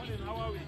morning. How are we?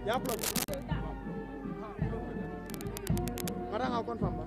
Ya upload. Mara nga confirm ba?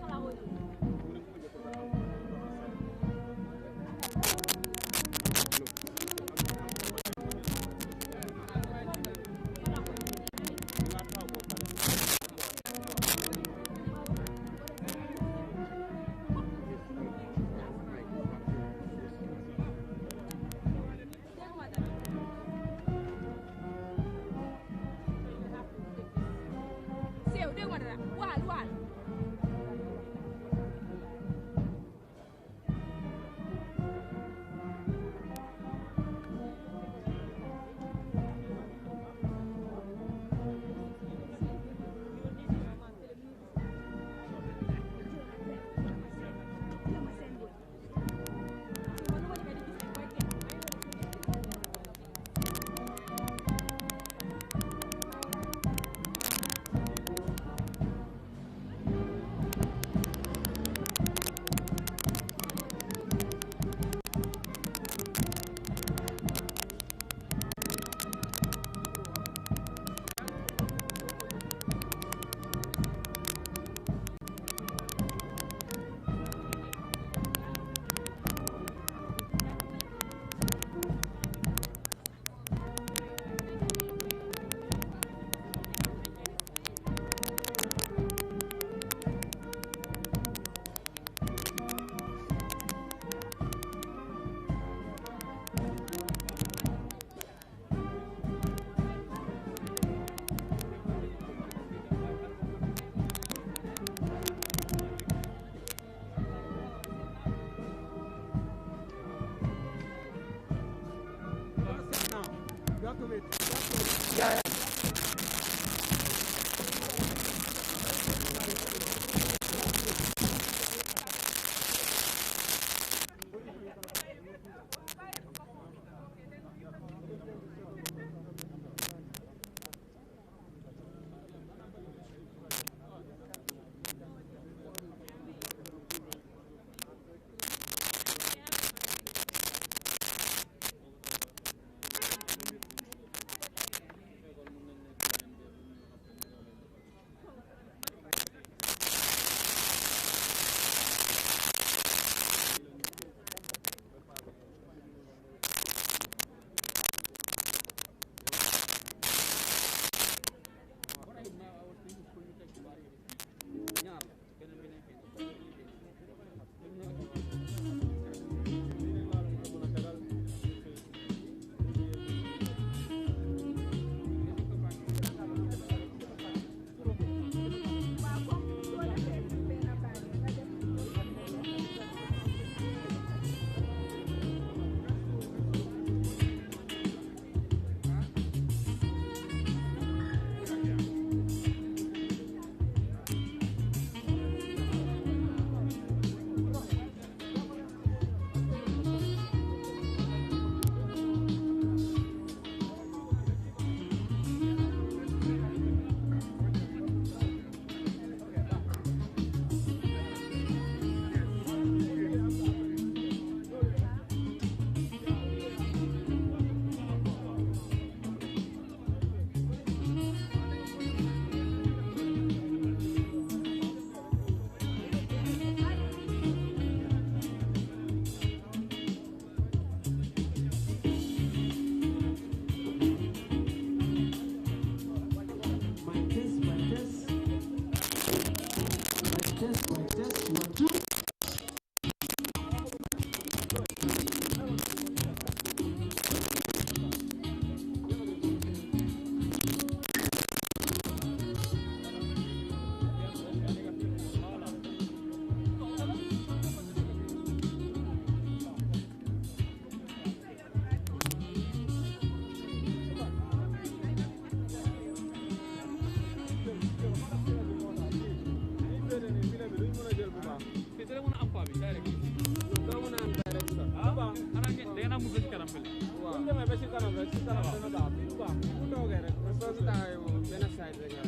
demee ba si kanam rek si kanam dana baax fii du baax fii bu toogee rek soo si taxawee moom benn side rek la.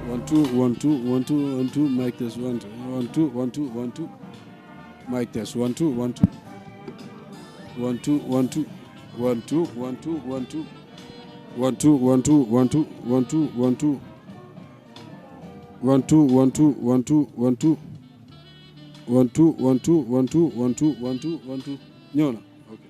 1 2 1 2 1 2 1 2 mic test 1 2 1 2 1 2 mic test 1 2 1 2 1 2 1 2 1 2 1 2 1 2 1 2 1 2 1 2 1 2 1 2 1 2 1 2 1 2 1 2 1 2 1 2 1 2 1 2 1 2 1 2 ñëw na ok.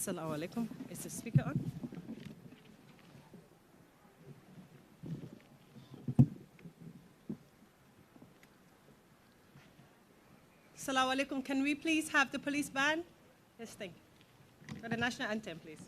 Assalamu alaikum. Is the speaker on? Assalamu alaikum. Can we please have the police band? Yes, thank you. For the national anthem, please.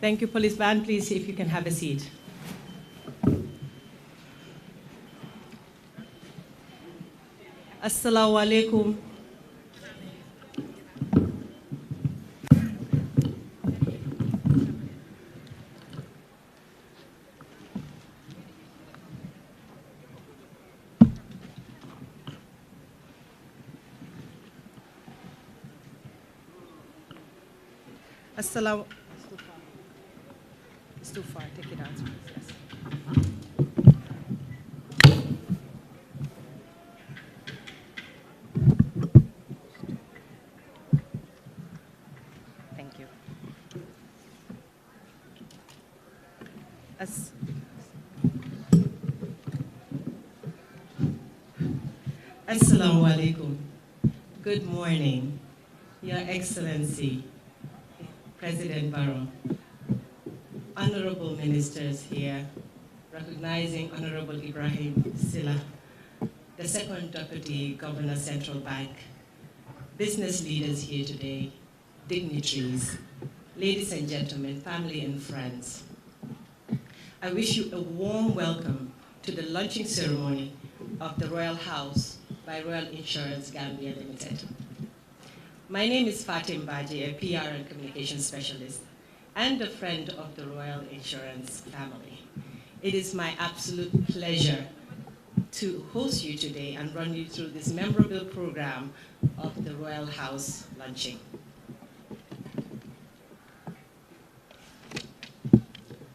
Thank you, police band. Please, if you can have a seat. Assalamu alaikum. Assalamu. It's too far. Take it out, please. Yes. Thank you. Assalamu alaikum. Good morning, Your Excellency, President Barrow, honorable ministers here, recognizing Honorable Ibrahim Silla, the second Deputy Governor, Central Bank, business leaders here today, dignitaries, ladies and gentlemen, family and friends. I wish you a warm welcome to the launching ceremony of the Royal House by Royal Insurance Gambia Limited. My name is Fatim Baji, a PR and communication specialist and a friend of the Royal Insurance family. It is my absolute pleasure to host you today and run you through this memorable program of the Royal House launching.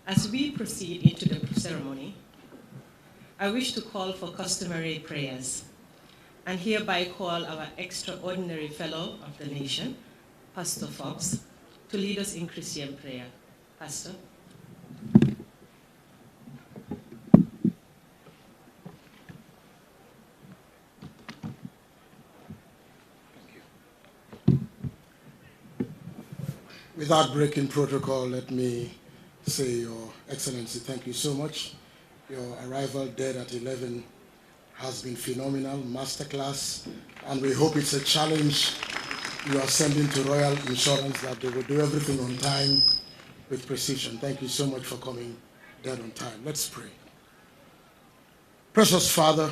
As we proceed into the ceremony, I wish to call for customary prayers and hereby call our extraordinary fellow of the nation, Pastor Fox, to lead us in Christian prayer. Pastor. Without breaking protocol, let me say, Your Excellency, thank you so much. Your arrival dead at 11 has been phenomenal, masterclass, and we hope it's a challenge you are sending to Royal Insurance that they will do everything on time with precision. Thank you so much for coming dead on time. Let's pray. Precious Father,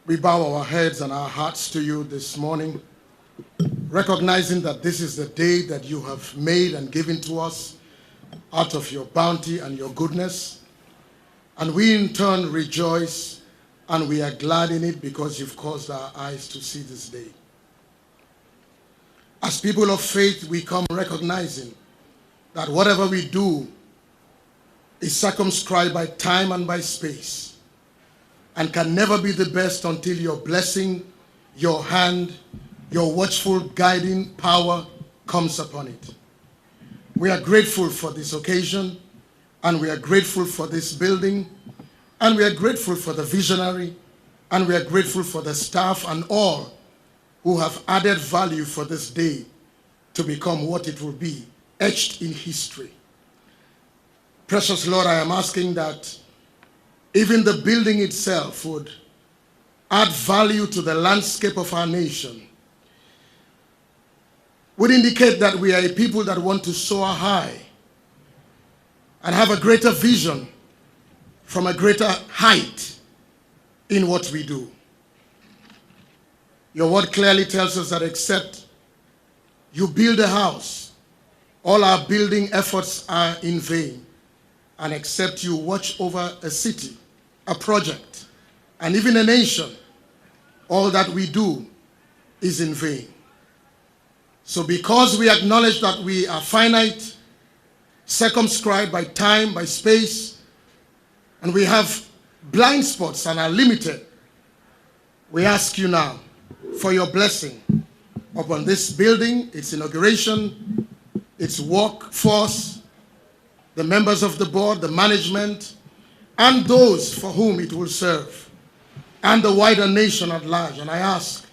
we bow our heads and our hearts to you this morning, recognizing that this is the day that you have made and given to us out of your bounty and your goodness. And we in turn rejoice and we are glad in it because you've caused our eyes to see this day. As people of faith, we come recognizing that whatever we do is circumscribed by time and by space and can never be the best until your blessing, your hand, your watchful guiding power comes upon it. We are grateful for this occasion, and we are grateful for this building, and we are grateful for the visionary, and we are grateful for the staff and all who have added value for this day to become what it will be, etched in history. Precious Lord, I am asking that even the building itself would add value to the landscape of our nation, would indicate that we are a people that want to soar high and have a greater vision from a greater height in what we do. Your word clearly tells us that except you build a house, all our building efforts are in vain. And except you watch over a city, a project, and even a nation, all that we do is in vain. So because we acknowledge that we are finite, circumscribed by time, by space, and we have blind spots and are limited, we ask you now for your blessing upon this building, its inauguration, its workforce, the members of the board, the management, and those for whom it will serve, and the wider nation at large. And I ask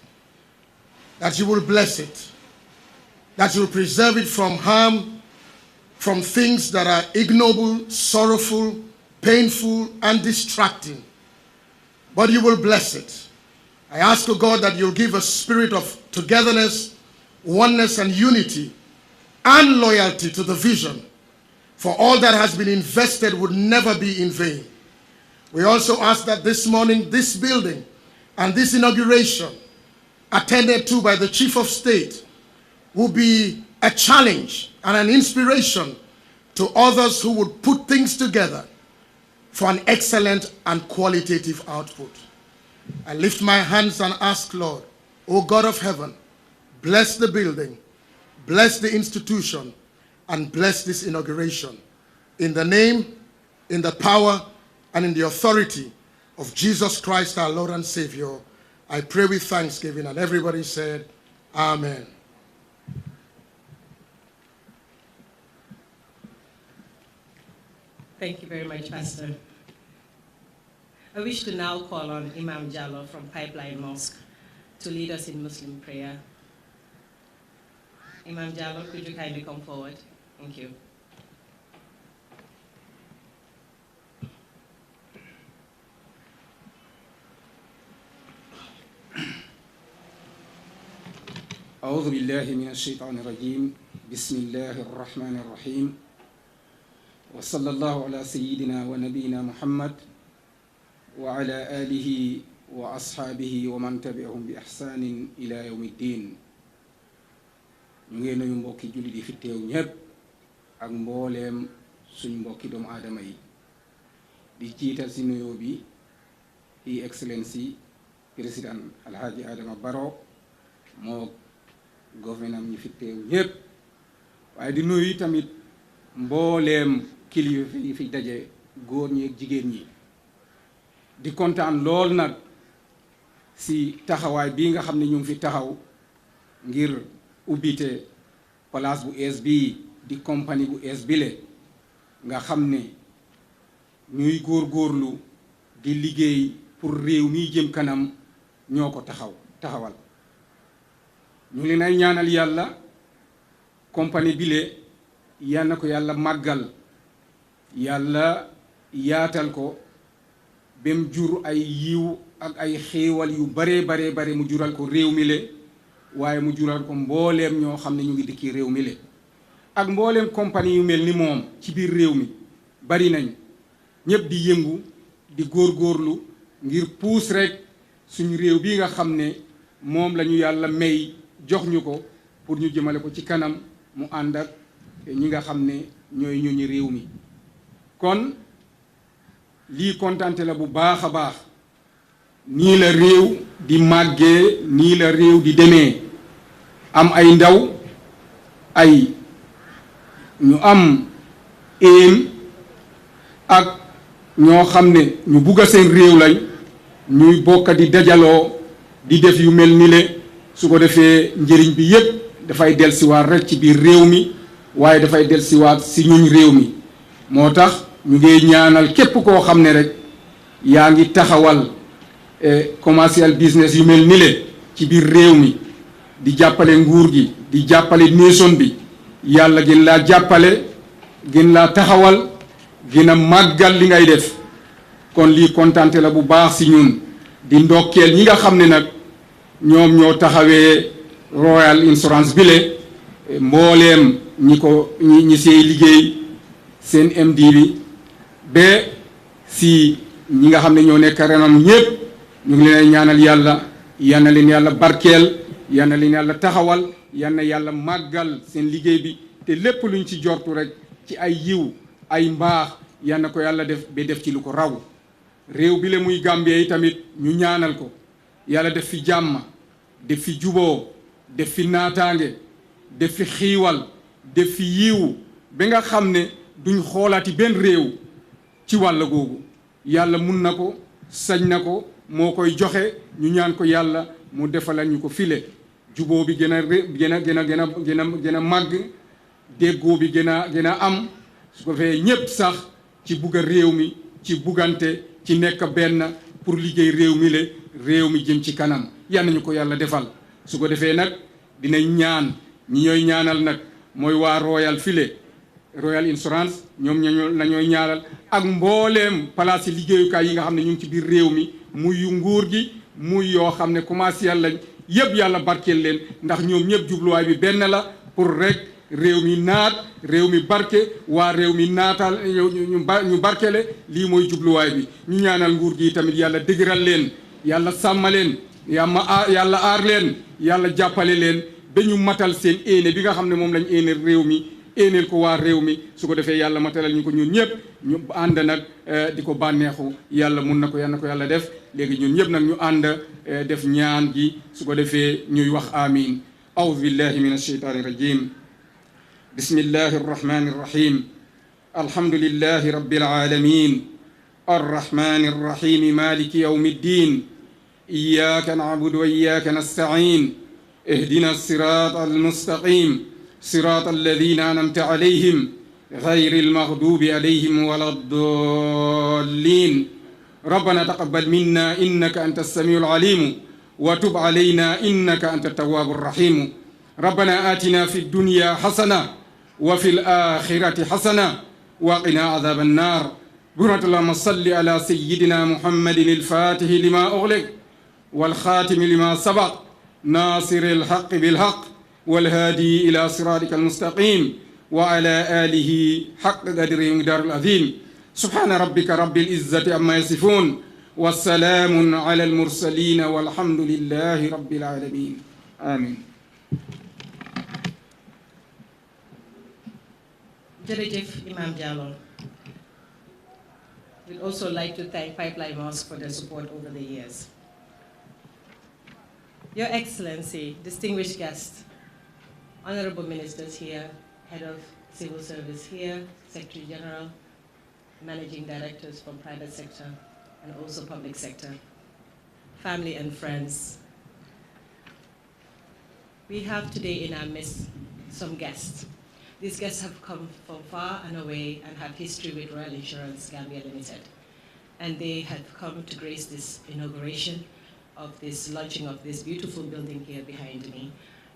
that you will bless it, that you will preserve it from harm, from things that are ignoble, sorrowful, painful, and distracting. But you will bless it. I ask, O God, that you'll give a spirit of togetherness, oneness, and unity and loyalty to the vision, for all that has been invested would never be in vain. We also ask that this morning, this building and this inauguration, attended to by the Chief of State, will be a challenge and an inspiration to others who would put things together for an excellent and qualitative output. I lift my hands and ask, Lord, O God of heaven, bless the building, bless the institution, and bless this inauguration. In the name, in the power, and in the authority of Jesus Christ, our Lord and Savior, I pray with thanksgiving, and everybody said, Amen. Thank you very much, Pastor. I wish to now call on Imam Jallo from Pipeline Mosque to lead us in Muslim prayer. Imam Jallo, could you kindly come forward? Thank you. أعوذ بالله من الشيطان الرجيم بسم الله الرحمن الرحيم وصلى الله على سيدنا ونبينا محمد وعلى آله وأصحابه ومن تبعهم بإحسان إلى يوم الدين. ñu ngi nuyu mbokki jullit yi fi teew ñépp ak mbooleem suñ mbokki doomu aadama yi di jiital si nuyoo bi His Excellency président Alhaji Adama Barrow moo gouvernement ñi fi teew ñépp waaye di nuyu tamit mbooleem kilifa yi fi daje góor ñi ak jigéen ñi di kontaan lool nag si taxawaay bii nga xam ne ñu ngi fi taxaw ngir ubbite place bu ees bii di compagnie bu ees bile nga xam ne ñuy góorgóorlu di liggéey pour réew mi jëm kanam ñoo ko taxawal ñu leen ay ñaanal yàlla compagnie bile yal na ko yàlla màggal yàlla yaatal ko bem jur ay yiw ak ay xéewal yu bare mu jural ko réew mi le waaye mu jural ko mbooleem ñoo xam ne ñu ngi dikki réew mi le ak mbooleem compagnie yu mel ni moom ci biir réew mi bari nañ ñëpp di yëngu di góorgóorlu ngir puus rek suñu réew bi nga xam ne moom la ñu yàlla may jox ñu ko pour ñu jëmale ko ci kanam mu ànd ak ñi nga xam ne ñooy ñooñu réew mi kon lii kontante la bu baax a baax nii la réew di màggee nii la réew di demee am ay ndaw ay ñu am éem ak ñoo xam ne ñu bugg a seen réew lañ ñuy bokk di dajaloo di def yu mel ni le su ko defee njëriñ bi yépp dafay dellusiwaat rek ci biir réew mi waaye dafay dellusiwaat si ñuñ réew mi moo tax ñu ngi ñaanal képp koo xam ne rek yaa ngi taxawal commercial business yu mel ni le ci biir réew mi di jàppale nguur gi di jàppale nation bi yàlla gën laa jàppale gën laa taxawal gën a màggal li ngay def kon lii kontante la bu baax si ñun di ndokkeel ñi nga xam ne nag ñoom ñoo taxawee Royal Insurance bile mbooleem ñi siy liggéey seen MD bi ba si ñi nga xam ne ñoo nekk renam ñépp ñu ngi leen ñaanal yàlla yal na leen yàlla barkeel yal na leen yàlla taxawal yal na yàlla màggal seen liggéey bi te lépp luñ ci jortu rek ci ay yiw ay mbaax yal na ko yàlla def ba def ci lu ko raw réew bi le muy Gambie yi tamit ñu ñaanal ko yàlla def fi jàmm def fi juboo def fi naataange def fi xiiwal def fi yiw ba nga xam ne duñ xoolaati benn réew ci wàll googu yàlla mun na ko sañ na ko moo koy joxe ñu ñaan ko yàlla mu defalal ñu ko file juboo bi gën a màgg déggoo bi gën a am su ko fee ñépp sax ci bugga réew mi ci buggante ci nekk benn pour liggéey réew mi le réew mi jëm ci kanam yal nañu ko yàlla defal su ko defee nag dinañ ñaan ñi ñooy ñaanal nag mooy waa Royal file Royal Insurance ñoom nañooy ñaanal ak mbooleem place yi liggéeyukaay yi nga xam ne ñu ngi ci biir réew mi muy yu nguur gi muy yoo xam ne commercial lañ yëpp yàlla barkeel leen ndax ñoom ñëpp jubluwaay bi benn la pour rek réew mi naat réew mi barke waa réew mi naatal ñu barkele lii mooy jubluwaay bi ñu ñaanal nguur gi tamit yàlla dëgëral leen yàlla sàmma leen yàlla aar leen yàlla jàppale leen ba ñu matal seen éene bi nga xam ne moom lañ éeneel réew mi éeneel ko waa réew mi su ko defee yàlla matalal ñu ko ñun ñëpp ñu ànd nag di ko bànneexu yàlla mun na ko yàlla def léegi ñun ñëpp nag ñu ànd def ñaan gi su ko defee ñuy wax amin أعوذ بالله من الشيطان الرجيم بسم الله الرحمن الرحيم الحمد لله رب العالمين الرحمن الرحيم مالك يوم الدين إياك نعبد وإياك نستعين اهدنا الصراط المستقيم صراط الذين أنعمت عليهم غير المغضوب عليهم ولا الضالين ربنا تقبل منا إنك أنت السميع العليم وتب علينا إنك أنت التواب الرحيم ربنا آتنا في الدنيا حسنة وفي الآخرة حسنة وقنا عذاب النار برحمة اللهم صل على سيدنا محمد الفاتح لما أغلق والخاتم لما سبق ناصر الحق بالحق والهادي إلى صراطك المستقيم وعلى آله حق قدره ومقداره العظيم سبحان ربك رب العزة عما يصفون والسلام على المرسلين والحمد لله رب العالمين آمين. Jërëjëf Imam Diallo. We'd also like to thank Pipeline Mosque for their support over the years. Your Excellency, distinguished guests, honorable ministers here, head of civil service here, Secretary General, managing directors from private sector, and also public sector, family and friends. We have today in our midst some guests. These guests have come from far and away and have history with Royal Insurance Gambia Limited. And they have come to grace this inauguration of this launching of this beautiful building here behind me.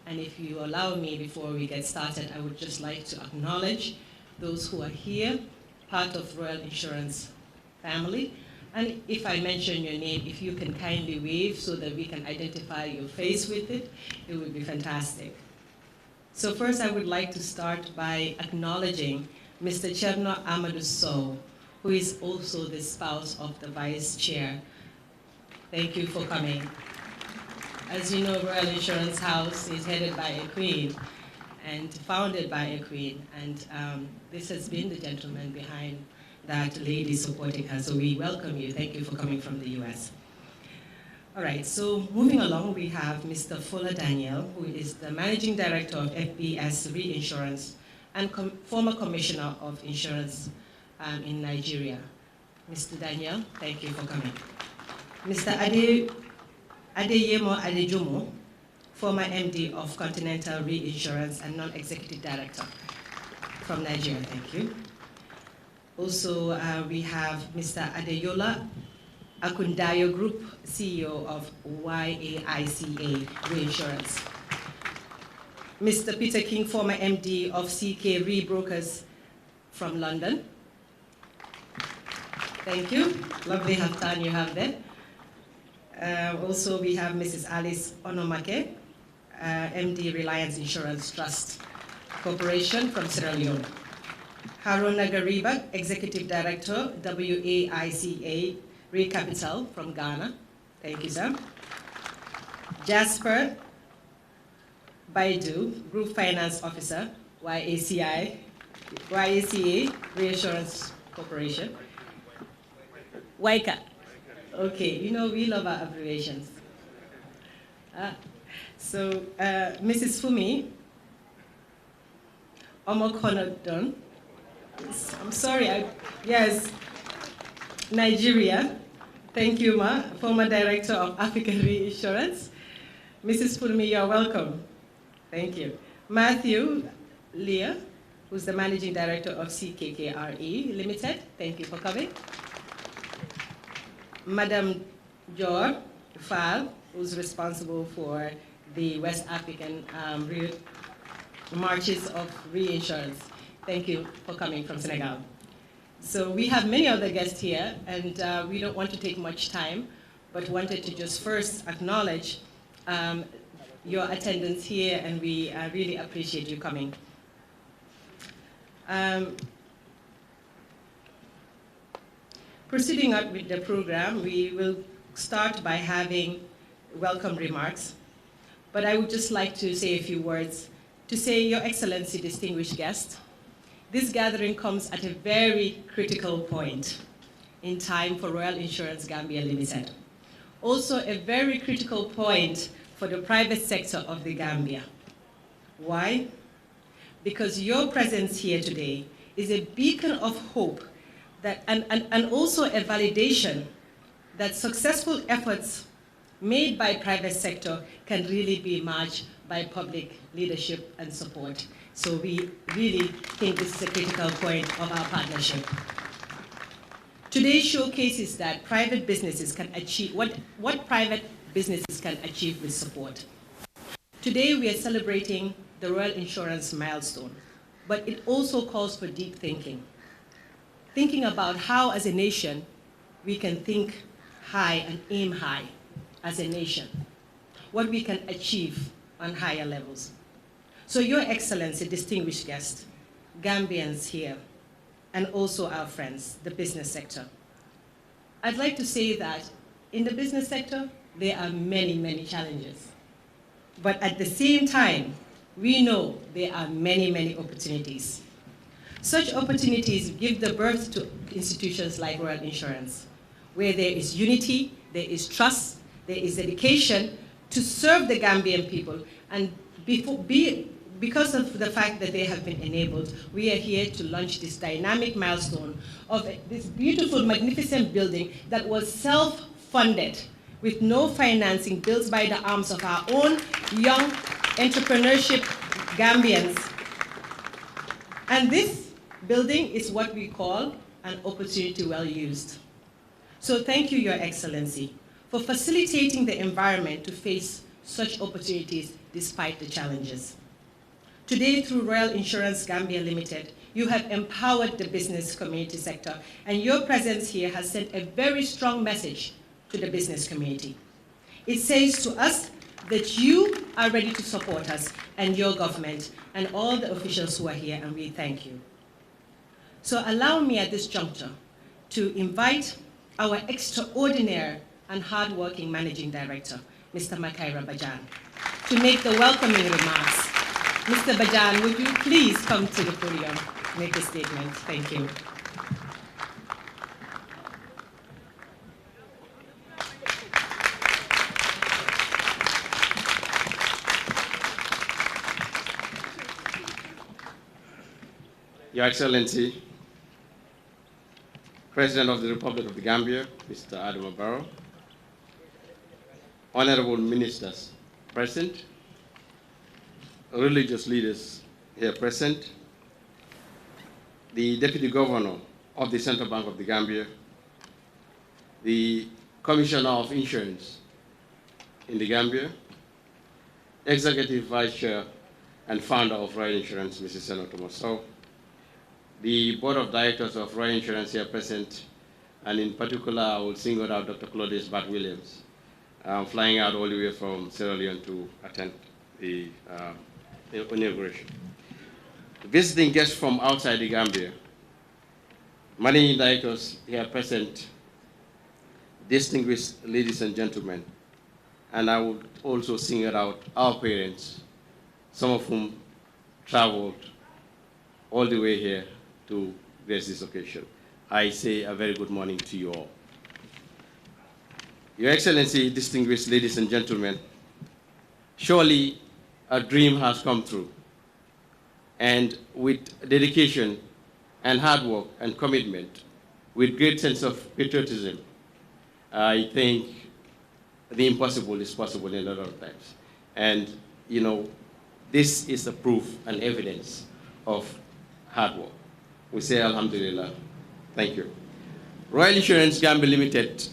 And if you allow me, before we get started, I would just like to acknowledge those who are here, part of Royal Insurance family. And if I mention your name, if you can kindly wave so that we can identify your face with it, it would be fantastic. So first I would like to start by acknowledging Mr. Cherno Amadou Sow, who is also the spouse of the Vice Chair. Thank you for coming. As you know, Royal Insurance House is headed by a queen and founded by a queen. And this has been the gentleman behind that lady supporting her. So we welcome you. Thank you for coming from the US. All right, so moving along, we have Mr. Fuller Daniel, who is the Managing Director of FBS Reinsurance and former Commissioner of Insurance in Nigeria. Mr. Daniel, thank you for coming. Mr. Adeyemo Adejomo, former MD of Continental Reinsurance and Non-Executive Director from Nigeria, thank you. Also, we have Mr. Adeyola Akundayo Group, CEO of YAICA Reinsurance. Mr. Peter King, former MD of CK Re-Brokers from London. Thank you. Lovely haftan you have there. Also, we have Mrs. Alice Onomake, MD Reliance Insurance Trust Corporation from Sierra Leone. Haruna Gariba, Executive Director, WAICA Re-Capital from Ghana. Thank you, sir. Jasper Baidu, Group Finance Officer, YACA Reinsurance Corporation. WICA. Okay, you know we love our abbreviations. Mrs. Fumi Omokonodon, I'm sorry, yes, Nigeria. Thank you, Ma, former Director of African Reinsurance. Mrs. Fumi, you're welcome. Thank you. Matthew Leah, who's the Managing Director of CKKRE Limited. Thank you for coming. Madam Jor Fall, who's responsible for the West African marches of reinsurance. Thank you for coming from Senegal. So we have many other guests here, and we don't want to take much time, but wanted to just first acknowledge your attendance here, and we really appreciate you coming. Proceeding on with the program, we will start by having welcome remarks. But I would just like to say a few words to say, Your Excellency, distinguished guest, this gathering comes at a very critical point in time for Royal Insurance Gambia Limited. Also a very critical point for the private sector of the Gambia. Why? Because your presence here today is a beacon of hope that, and also a validation that successful efforts made by private sector can really be matched by public leadership and support. So we really think this is a critical point of our partnership. Today showcases that private businesses can achieve, what private businesses can achieve with support. Today we are celebrating the Royal Insurance milestone, but it also calls for deep thinking. Thinking about how as a nation we can think high and aim high as a nation, what we can achieve on higher levels. So Your Excellency, distinguished guest, Gambians here, and also our friends, the business sector. I'd like to say that in the business sector, there are many, many challenges. But at the same time, we know there are many, many opportunities. Such opportunities give the birth to institutions like Royal Insurance, where there is unity, there is trust, there is dedication to serve the Gambian people. And because of the fact that they have been enabled, we are here to launch this dynamic milestone of this beautiful, magnificent building that was self-funded with no financing, built by the arms of our own young entrepreneurship Gambians. And this building is what we call an opportunity well used. So thank you, Your Excellency, for facilitating the environment to face such opportunities despite the challenges. Today, through Royal Insurance Gambia Limited, you have empowered the business community sector, and your presence here has sent a very strong message to the business community. It says to us that you are ready to support us and your government and all the officials who are here, and we thank you. So allow me at this juncture to invite our extraordinary and hardworking Managing Director, Mr. Makaira Bajan, to make the welcoming remarks. Mr. Bajan, would you please come to the podium, make a statement? Thank you. Your Excellency, President of the Republic of the Gambia, Mr. Adama Barrow, honorable ministers present, religious leaders here present, the Deputy Governor of the Central Bank of the Gambia, the Commissioner of Insurance in the Gambia, Executive Vice Chair and Founder of Royal Insurance, Mrs. Senator Mosso, the Board of Directors of Royal Insurance here present, and in particular, I will single out Dr. Claudius Bart Williams, flying out all the way from Sierra Leone to attend the inauguration. Visiting guests from outside the Gambia, managing directors here present, distinguished ladies and gentlemen, and I would also single out our parents, some of whom traveled all the way here to grace this occasion. I say a very good morning to you all. Your Excellency, distinguished ladies and gentlemen, surely a dream has come true. And with dedication and hard work and commitment, with great sense of patriotism, I think the impossible is possible in a lot of times. And, you know, this is a proof and evidence of hard work. We say Alhamdulillah. Thank you. Royal Insurance Gambia Limited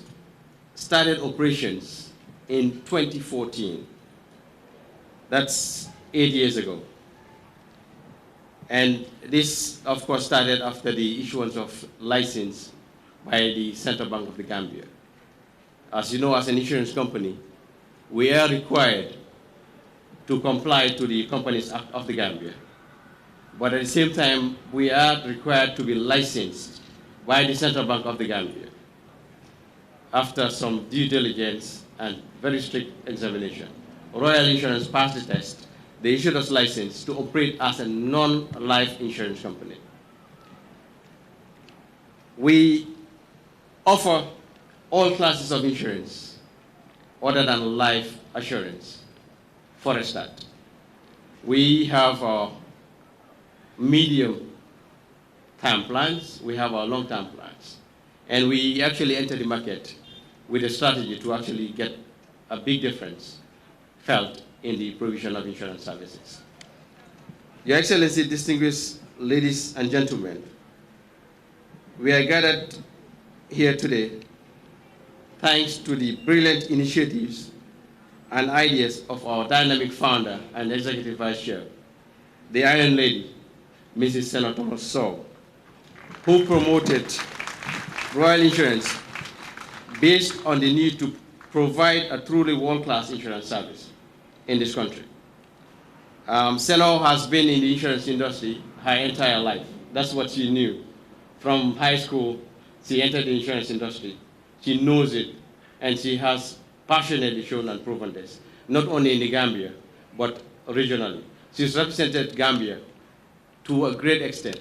started operations in 2014. That's 8 years ago. And this, of course, started after the issuance of license by the Central Bank of the Gambia. As you know, as an insurance company, we are required to comply to the Companies Act of the Gambia. but at the same time, we are required to be licensed by the Central Bank of the Gambia after some due diligence and very strict examination. Royal Insurance passed the test. They issued us license to operate as a non-life insurance company. We offer all classes of insurance other than life assurance. For a start, we have our medium-term plans, we have our long-term plans, and we actually enter the market with a strategy to actually get a big difference felt in the provision of insurance services. Your Excellency, distinguished ladies and gentlemen, we are gathered here today thanks to the brilliant initiatives and ideas of our dynamic founder and executive vice chair, the Iron Lady, Mrs. Senator Sow, who promoted Royal Insurance based on the need to provide a truly world-class insurance service in this country. Seno has been in the insurance industry her entire life. That's what she knew. From high school, she entered the insurance industry. She knows it, and she has passionately shown and proven this, not only in the Gambia, but regionally. She's represented Gambia to a great extent.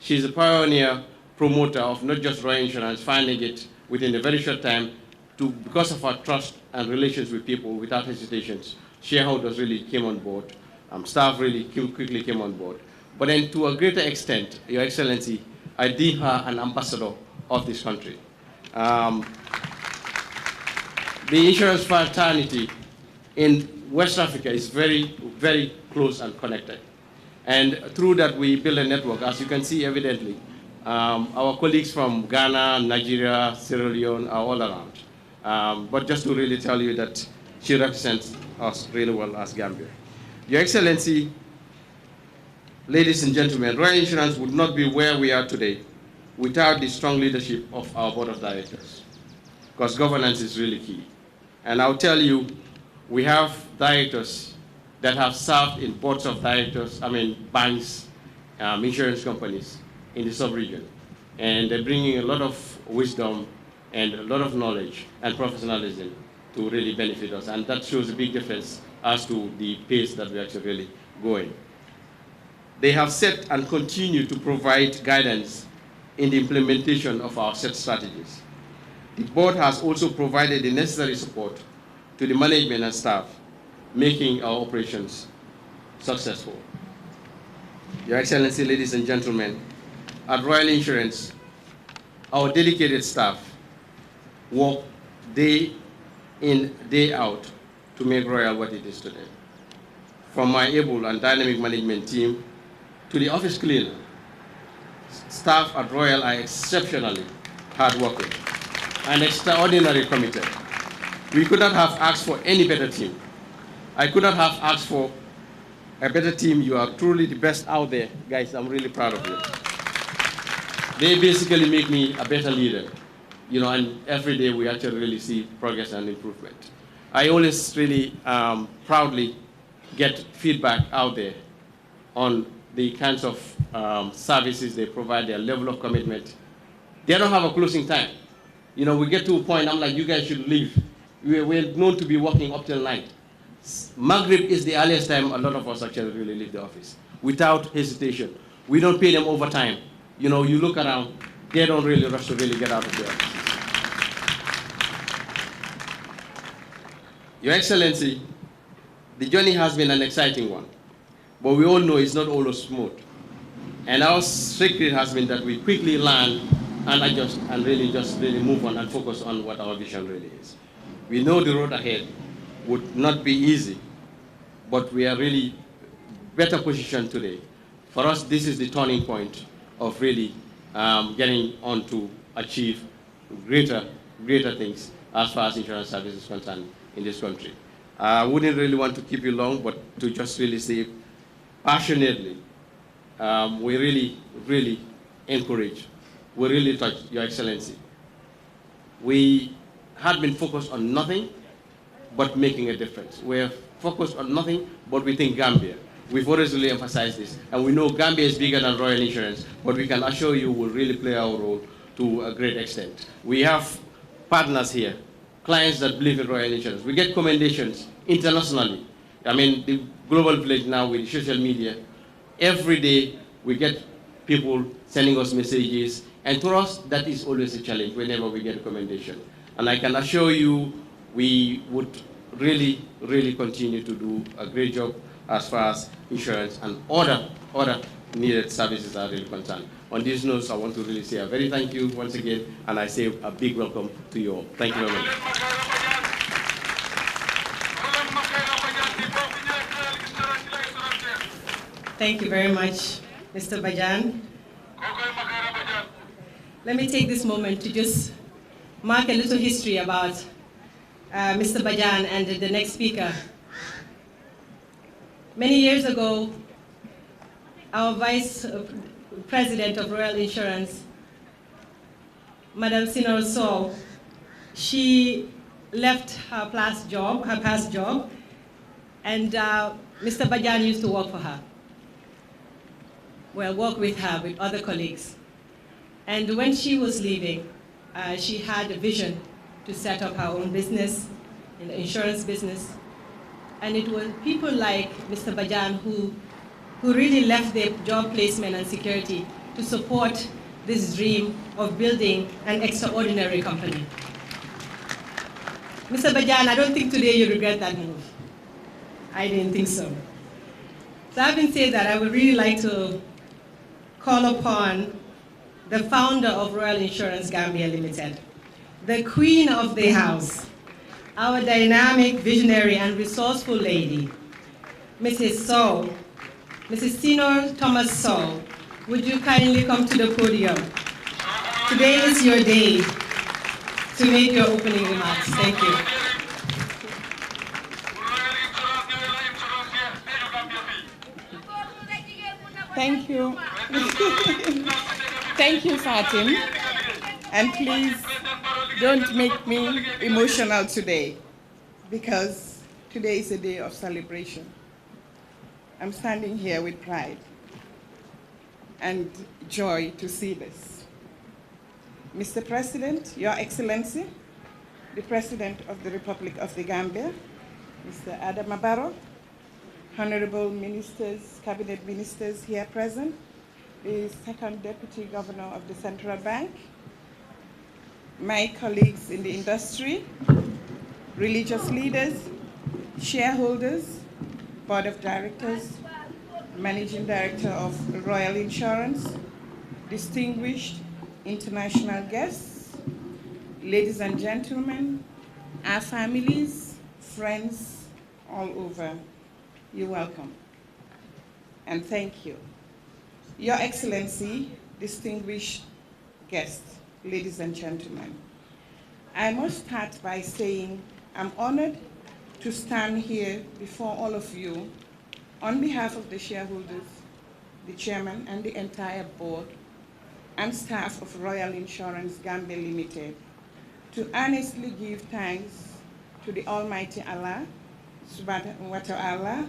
She's a pioneer promoter of not just Royal Insurance, finding it within a very short time because of her trust and relations with people without hesitations. Shareholders really came on board. Staff really quickly came on board. But then to a greater extent, Your Excellency, I deem her an ambassador of this country. The insurance fraternity in West Africa is very, very close and connected. And through that, we build a network, as you can see evidently. Our colleagues from Ghana, Nigeria, Sierra Leone are all around. But just to really tell you that she represents us really well as Gambia. Your Excellency, ladies and gentlemen, Royal Insurance would not be where we are today without the strong leadership of our board of directors, because governance is really key. And I'll tell you, we have directors that have served in boards of directors, banks, insurance companies in the sub-region. And they're bringing a lot of wisdom and a lot of knowledge and professionalism to really benefit us. And that shows a big difference as to the pace that we're actually really going. They have set and continue to provide guidance in the implementation of our set strategies. The board has also provided the necessary support to the management and staff, making our operations successful. Your Excellency, ladies and gentlemen, at Royal Insurance, our dedicated staff work day in, day out to make Royal what it is today. From my able and dynamic management team to the office cleaner, staff at Royal are exceptionally hardworking and extraordinarily committed. We could not have asked for any better team. I could not have asked for a better team. You are truly the best out there. Guys, I'm really proud of you. They basically make me a better leader, and every day we actually really see progress and improvement. I always really proudly get feedback out there on the kinds of services they provide, their level of commitment. They don't have a closing time. We get to a point, I'm like, you guys should leave. We're known to be working up till night. Maghrib is the earliest time a lot of us actually really leave the office, without hesitation. We don't pay them overtime. You look around, they don't really rush to really get out of the office. Your Excellency, the journey has been an exciting one, but we all know it's not always smooth. And our secret has been that we quickly learn and adjust and really just move on and focus on what our vision really is. We know the road ahead would not be easy, but we are really better positioned today. For us, this is the turning point of really getting on to achieve greater things as far as insurance services is concerned in this country. I wouldn't really want to keep you long, but to just really say passionately, we really encourage, we really touch Your Excellency. We had been focused on nothing but making a difference. We're focused on nothing but within Gambia. We've always really emphasized this. And we know Gambia is bigger than Royal Insurance, but we can assure you we'll really play our role to a great extent. We have partners here, clients that believe in Royal Insurance. We get commendations internationally. I mean, the global village now with social media, every day we get people sending us messages, and to us, that is always a challenge whenever we get a commendation. And I can assure you, we would really, really continue to do a great job as far as insurance and other needed services are really concerned. On these notes, I want to really say a very thank you once again, and I say a big welcome to you all. Thank you very much. Thank you very much, Mr. Bajan. Let me take this moment to just mark a little history about Mr. Bajan and the next speaker. Many years ago, our Vice President of Royal Insurance, Madam Sinor Sow, she left her past job, and Mr. Bajan used to work for her. Well, work with her, with other colleagues. And when she was leaving, she had a vision to set up her own business, in the insurance business. And it was people like Mr. Bajan who really left their job placement and security to support this dream of building an extraordinary company. Mr. Bajan, I don't think today you regret that move. I didn't think so. So having said that, I would really like to call upon the founder of Royal Insurance Gambia Limited, the queen of the house, our dynamic, visionary, and resourceful lady, Mrs. Sow, Mrs. Sinor Thomas Sow. Would you kindly come to the podium? Today is your day to make your opening remarks. Thank you. Thank you. Thank you, Fatim. And please don't make me emotional today, because today is a day of celebration. I'm standing here with pride and joy to see this. Mr. President, Your Excellency, the President of the Republic of the Gambia, Mr. Adama Barrow, honorable ministers, cabinet ministers here present, the second deputy governor of the central bank, my colleagues in the industry, religious leaders, shareholders, board of directors, managing director of Royal Insurance, distinguished international guests, ladies and gentlemen, our families, friends all over, you're welcome. And thank you. Your Excellency, distinguished guests, ladies and gentlemen, I must start by saying I'm honored to stand here before all of you on behalf of the shareholders, the chairman, and the entire board and staff of Royal Insurance Gambia Limited to earnestly give thanks to the Almighty Allah, Subhanahu wa Ta'ala,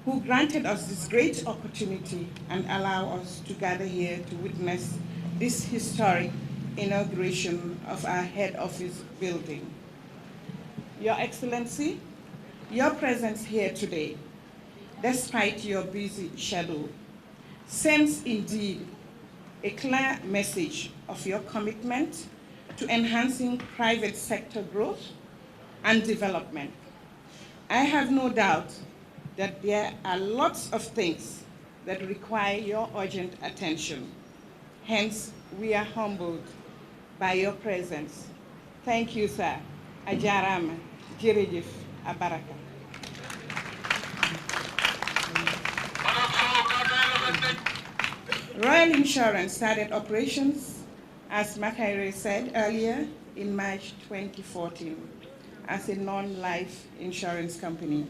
who granted us this great opportunity and allow us to gather here to witness this historic inauguration of our head office building. Your Excellency, your presence here today, despite your busy schedule, sends indeed a clear message of your commitment to enhancing private sector growth and development. I have no doubt that there are lots of things that require your urgent attention. Hence, we are humbled by your presence. Thank you, sir. Ajarama, Jirejif, Abaraka. Royal Insurance started operations, as Makaire said earlier, in March 2014 as a non-life insurance company.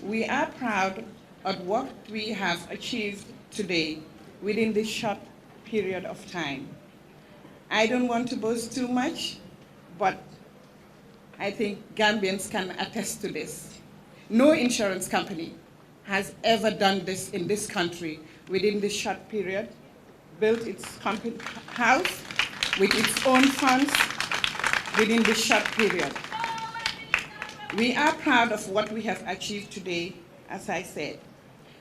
We are proud of what we have achieved today within this short period of time. I don't want to boast too much, but I think Gambians can attest to this. No insurance company has ever done this in this country within this short period, built its house with its own funds within this short period. We are proud of what we have achieved today, as I said.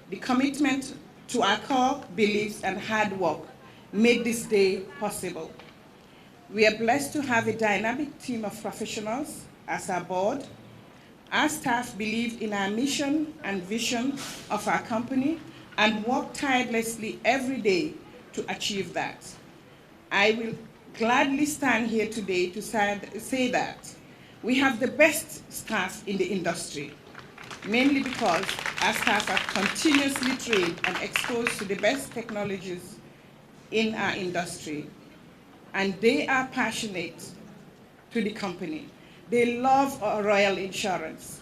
The commitment to our core beliefs and hard work made this day possible. We are blessed to have a dynamic team of professionals as our board. Our staff believe in our mission and vision of our company and work tirelessly every day to achieve that. I will gladly stand here today to say that we have the best staff in the industry, mainly because our staff are continuously trained and exposed to the best technologies in our industry, and they are passionate to the company. They love Royal Insurance.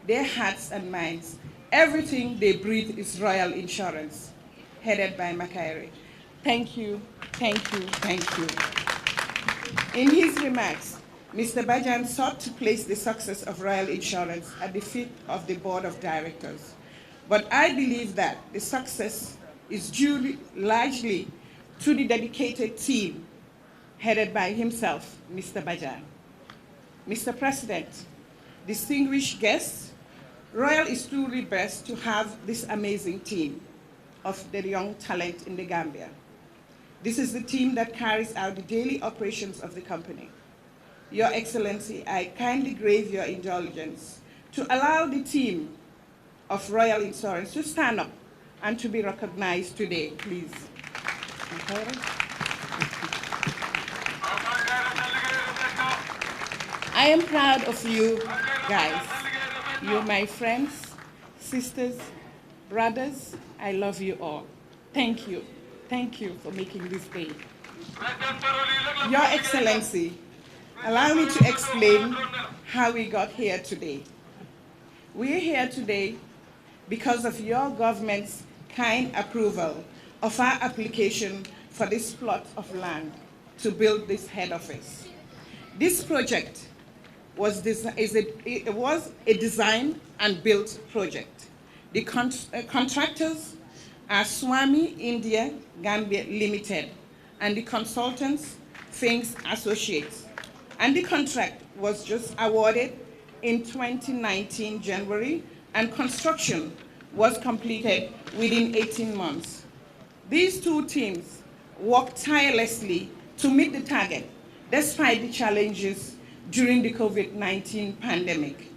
Their hearts and minds, everything they breathe is Royal Insurance, headed by Makaire. Thank you, thank you, thank you. In his remarks, Mr. Bajan sought to place the success of Royal Insurance at the feet of the Board of Directors. But I believe that the success is due largely to the dedicated team headed by himself, Mr. Bajan. Mr. President, distinguished guests, Royal is truly blessed to have this amazing team of the young talent in the Gambia. This is the team that carries out the daily operations of the company. Your Excellency, I kindly crave your indulgence to allow the team of Royal Insurance to stand up and to be recognized today, please. Okay. I am proud of you guys. You're my friends, sisters, brothers. I love you all. Thank you. Thank you for making this day. Your Excellency, allow me to explain how we got here today. We're here today because of your government's kind approval of our application for this plot of land to build this head office. This project was a design and built project. The contractors are Swami India Gambia Limited and the consultants Finks Associates. And the contract was just awarded in 2019 January, and construction was completed within 18 months. These two teams worked tirelessly to meet the target despite the challenges during the COVID-19 pandemic.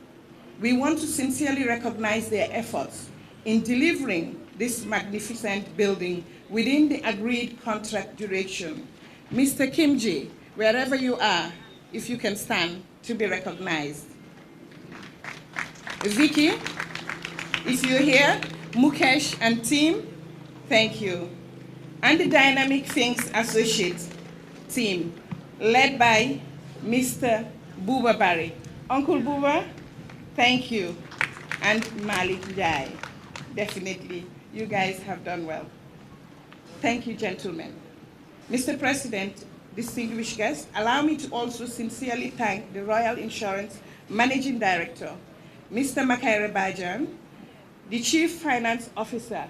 We want to sincerely recognize their efforts in delivering this magnificent building within the agreed contract duration. Mr. Kimji, wherever you are, if you can stand to be recognized. Vicky, if you're here, Mukesh and team, thank you. And the Dynamic Things Associates team, led by Mr. Buba Barry. Uncle Buba, thank you. And Malik Jai, definitely, you guys have done well. Thank you, gentlemen. Mr. President, distinguished guests, allow me to also sincerely thank the Royal Insurance Managing Director, Mr. Makaire Bajan, the Chief Finance Officer,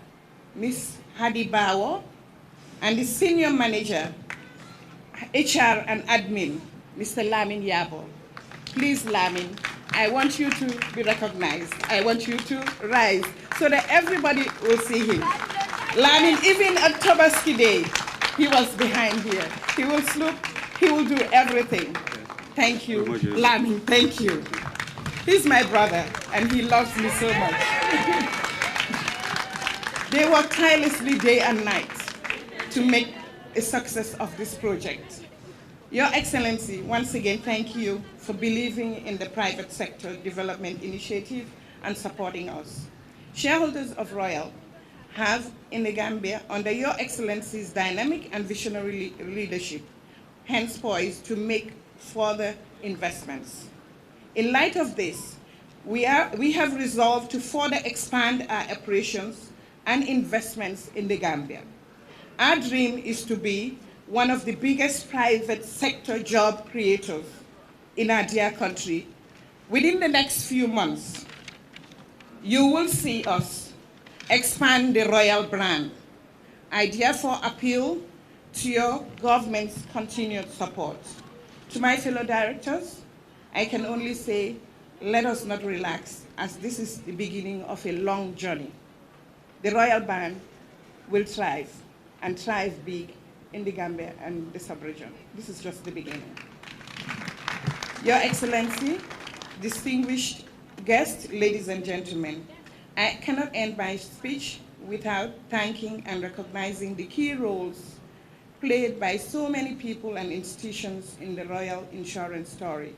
Ms. Hadi Bawo, and the Senior Manager, HR and Admin, Mr. Lamin Yabo. Please, Lamin, I want you to be recognized. I want you to rise so that everybody will see him. Lamin, even at Tobaski Day, he was behind here. He will sloop, he will do everything. Thank you, Lamin, thank you. He's my brother, and he loves me so much. They work tirelessly day and night to make a success of this project. Your Excellency, once again, thank you for believing in the private sector development initiative and supporting us. Shareholders of Royal have in the Gambia, under Your Excellency's dynamic and visionary leadership, hence poised to make further investments. In light of this, we have resolved to further expand our operations and investments in the Gambia. Our dream is to be one of the biggest private sector job creators in our dear country. Within the next few months, you will see us expand the Royal brand. I therefore appeal to your government's continued support. To my fellow directors, I can only say, let us not relax, as this is the beginning of a long journey. The Royal Band will thrive, and thrive big in the Gambia and the sub-region. This is just the beginning. Your Excellency, distinguished guests, ladies and gentlemen, I cannot end my speech without thanking and recognizing the key roles played by so many people and institutions in the Royal Insurance story.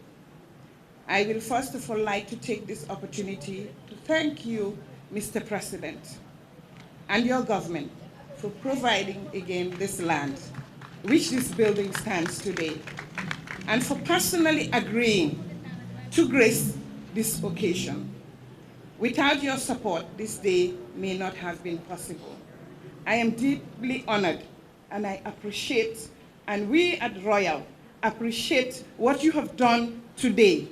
I will first of all like to take this opportunity to thank you, Mr. President, and your government for providing again this land, which this building stands today, and for personally agreeing to grace this occasion. Without your support, this day may not have been possible. I am deeply honored, and I appreciate, and we at Royal appreciate what you have done today.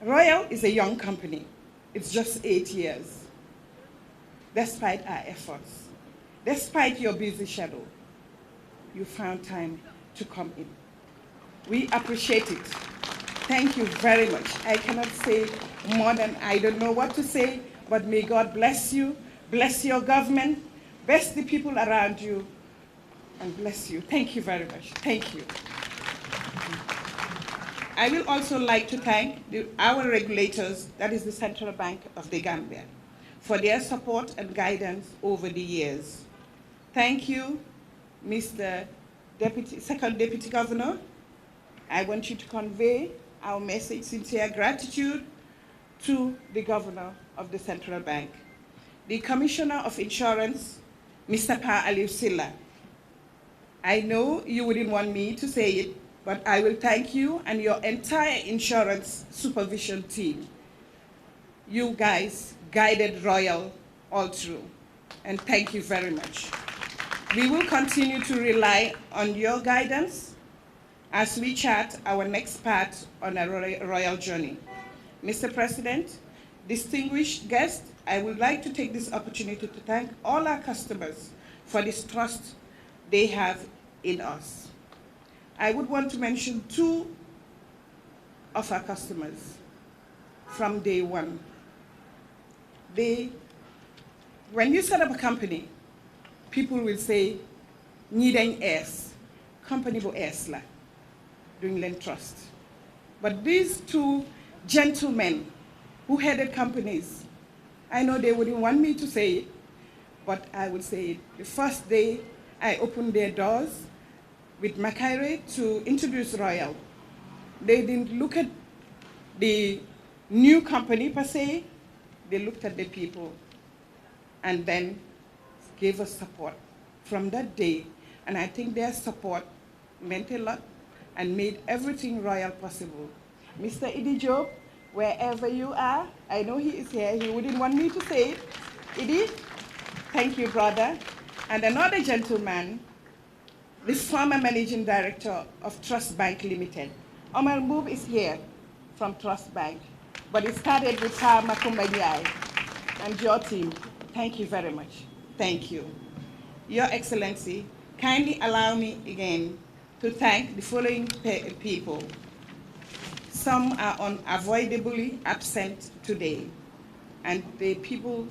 Royal is a young company. It's just 8 years. Despite our efforts, despite your busy schedule, you found time to come in. We appreciate it. Thank you very much. I cannot say more than I don't know what to say, but may God bless you, bless your government, bless the people around you, and bless you. Thank you very much. Thank you. I will also like to thank our regulators, that is the Central Bank of the Gambia, for their support and guidance over the years. Thank you, Mr. Second Deputy Governor. I want you to convey our message, sincere gratitude to the Governor of the Central Bank. The Commissioner of Insurance, Mr. Pa Aliou Silla. I know you wouldn't want me to say it, but I will thank you and your entire insurance supervision team. You guys guided Royal all through, and thank you very much. We will continue to rely on your guidance as we chart our next path on a Royal journey. Mr. President, distinguished guests, I would like to take this opportunity to thank all our customers for this trust they have in us. I would want to mention two of our customers from day one. When you set up a company, people will say, "Ñi dañ ees, company bu ees la, duñ leen trust." But these two gentlemen who headed companies, I know they wouldn't want me to say it, but I would say it. The first day I opened their doors with Makaire to introduce Royal, they didn't look at the new company per se, they looked at the people and then gave us support from that day. And I think their support meant a lot and made everything Royal possible. Mr. Idi Job, wherever you are, I know he is here, he wouldn't want me to say it. Idi, thank you, brother. And another gentleman, the former managing director of Trust Bank Limited. Omar Mboob is here from Trust Bank, but it started with Makumba Njai and your team. Thank you very much. Thank you. Your Excellency, kindly allow me again to thank the following people. Some are unavoidably absent today, and the people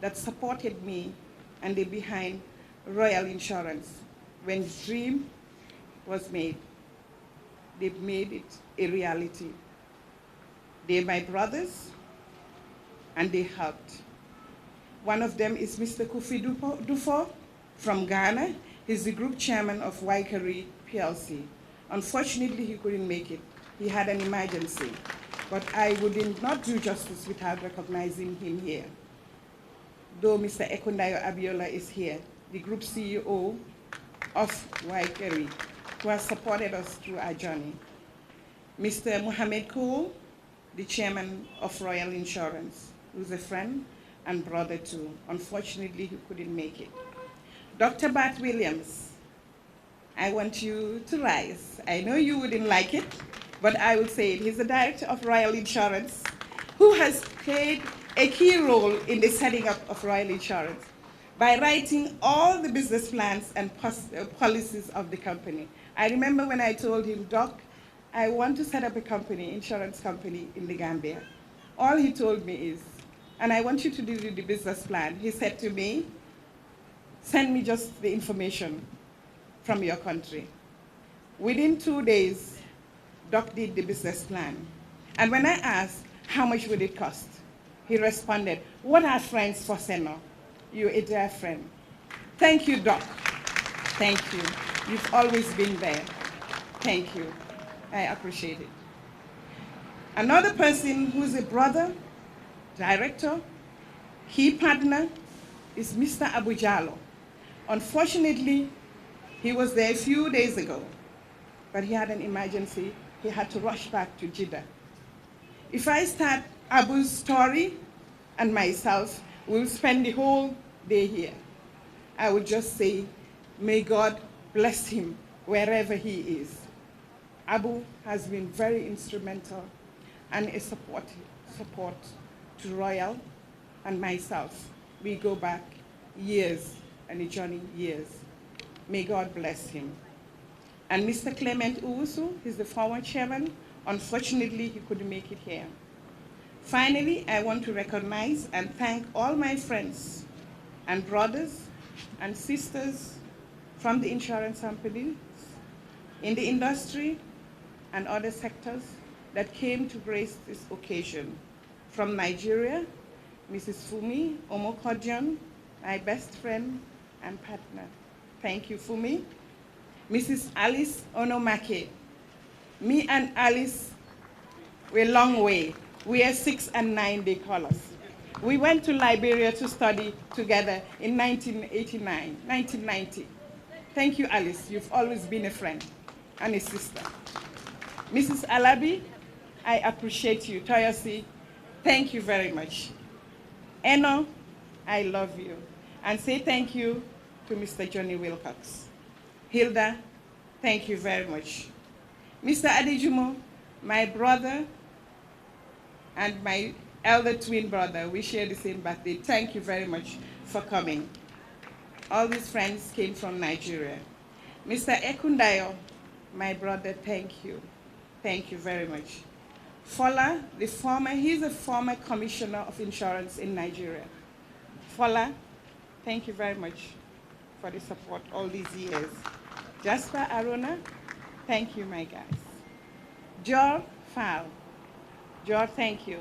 that supported me and they're behind Royal Insurance. When the dream was made, they made it a reality. They're my brothers, and they helped. One of them is Mr. Kofi Dufo from Ghana. He's the group chairman of Waikari PLC. Unfortunately, he couldn't make it. He had an emergency, but I would not do justice without recognizing him here. Though Mr. Ekundayo Abiola is here, the group CEO of Waikari, who has supported us through our journey. Mr. Mohamed Kool, the chairman of Royal Insurance, who's a friend and brother too. Unfortunately, he couldn't make it. Dr. Bart Williams, I want you to rise. I know you wouldn't like it, but I will say it. He's the director of Royal Insurance, who has played a key role in the setting up of Royal Insurance by writing all the business plans and policies of the company. I remember when I told him, Doc, I want to set up a company, insurance company in the Gambia. All he told me is, and I want you to do the business plan. He said to me, send me just the information from your country. Within 2 days, Doc did the business plan. And when I asked, how much would it cost? He responded, what are friends for Seno? You're a dear friend. Thank you, Doc. Thank you. You've always been there. Thank you. I appreciate it. Another person who's a brother, director, key partner, is Mr. Abu Jalo. Unfortunately, he was there a few days ago, but he had an emergency. He had to rush back to Jeddah. If I start Abu's story and myself, we'll spend the whole day here. I would just say, may God bless him wherever he is. Abu has been very instrumental and a support to Royal and myself. We go back years and a journey years. May God bless him. And Mr. Clement Uwusu, he's the former chairman. Unfortunately, he couldn't make it here. Finally, I want to recognize and thank all my friends and brothers and sisters from the insurance companies, in the industry and other sectors that came to grace this occasion. From Nigeria, Mrs. Fumi Omokodjon, my best friend and partner. Thank you, Fumi. Mrs. Alice Onomake. Me and Alice, we're a long way. We are 6 and 9, they call us. We went to Liberia to study together in 1990. Thank you, Alice. You've always been a friend and a sister. Mrs. Alabi, I appreciate you. Toyosi, thank you very much. Eno, I love you. And say thank you to Mr. Johnny Wilcox. Hilda, thank you very much. Mr. Adejumo, my brother and my elder twin brother, we share the same birthday. Thank you very much for coming. All these friends came from Nigeria. Mr. Ekundayo, my brother, thank you. Thank you very much. Fola, he's a former commissioner of insurance in Nigeria. Fola, thank you very much for the support all these years. Jasper Aruna, thank you, my guys. Jor Fal, Jor, thank you.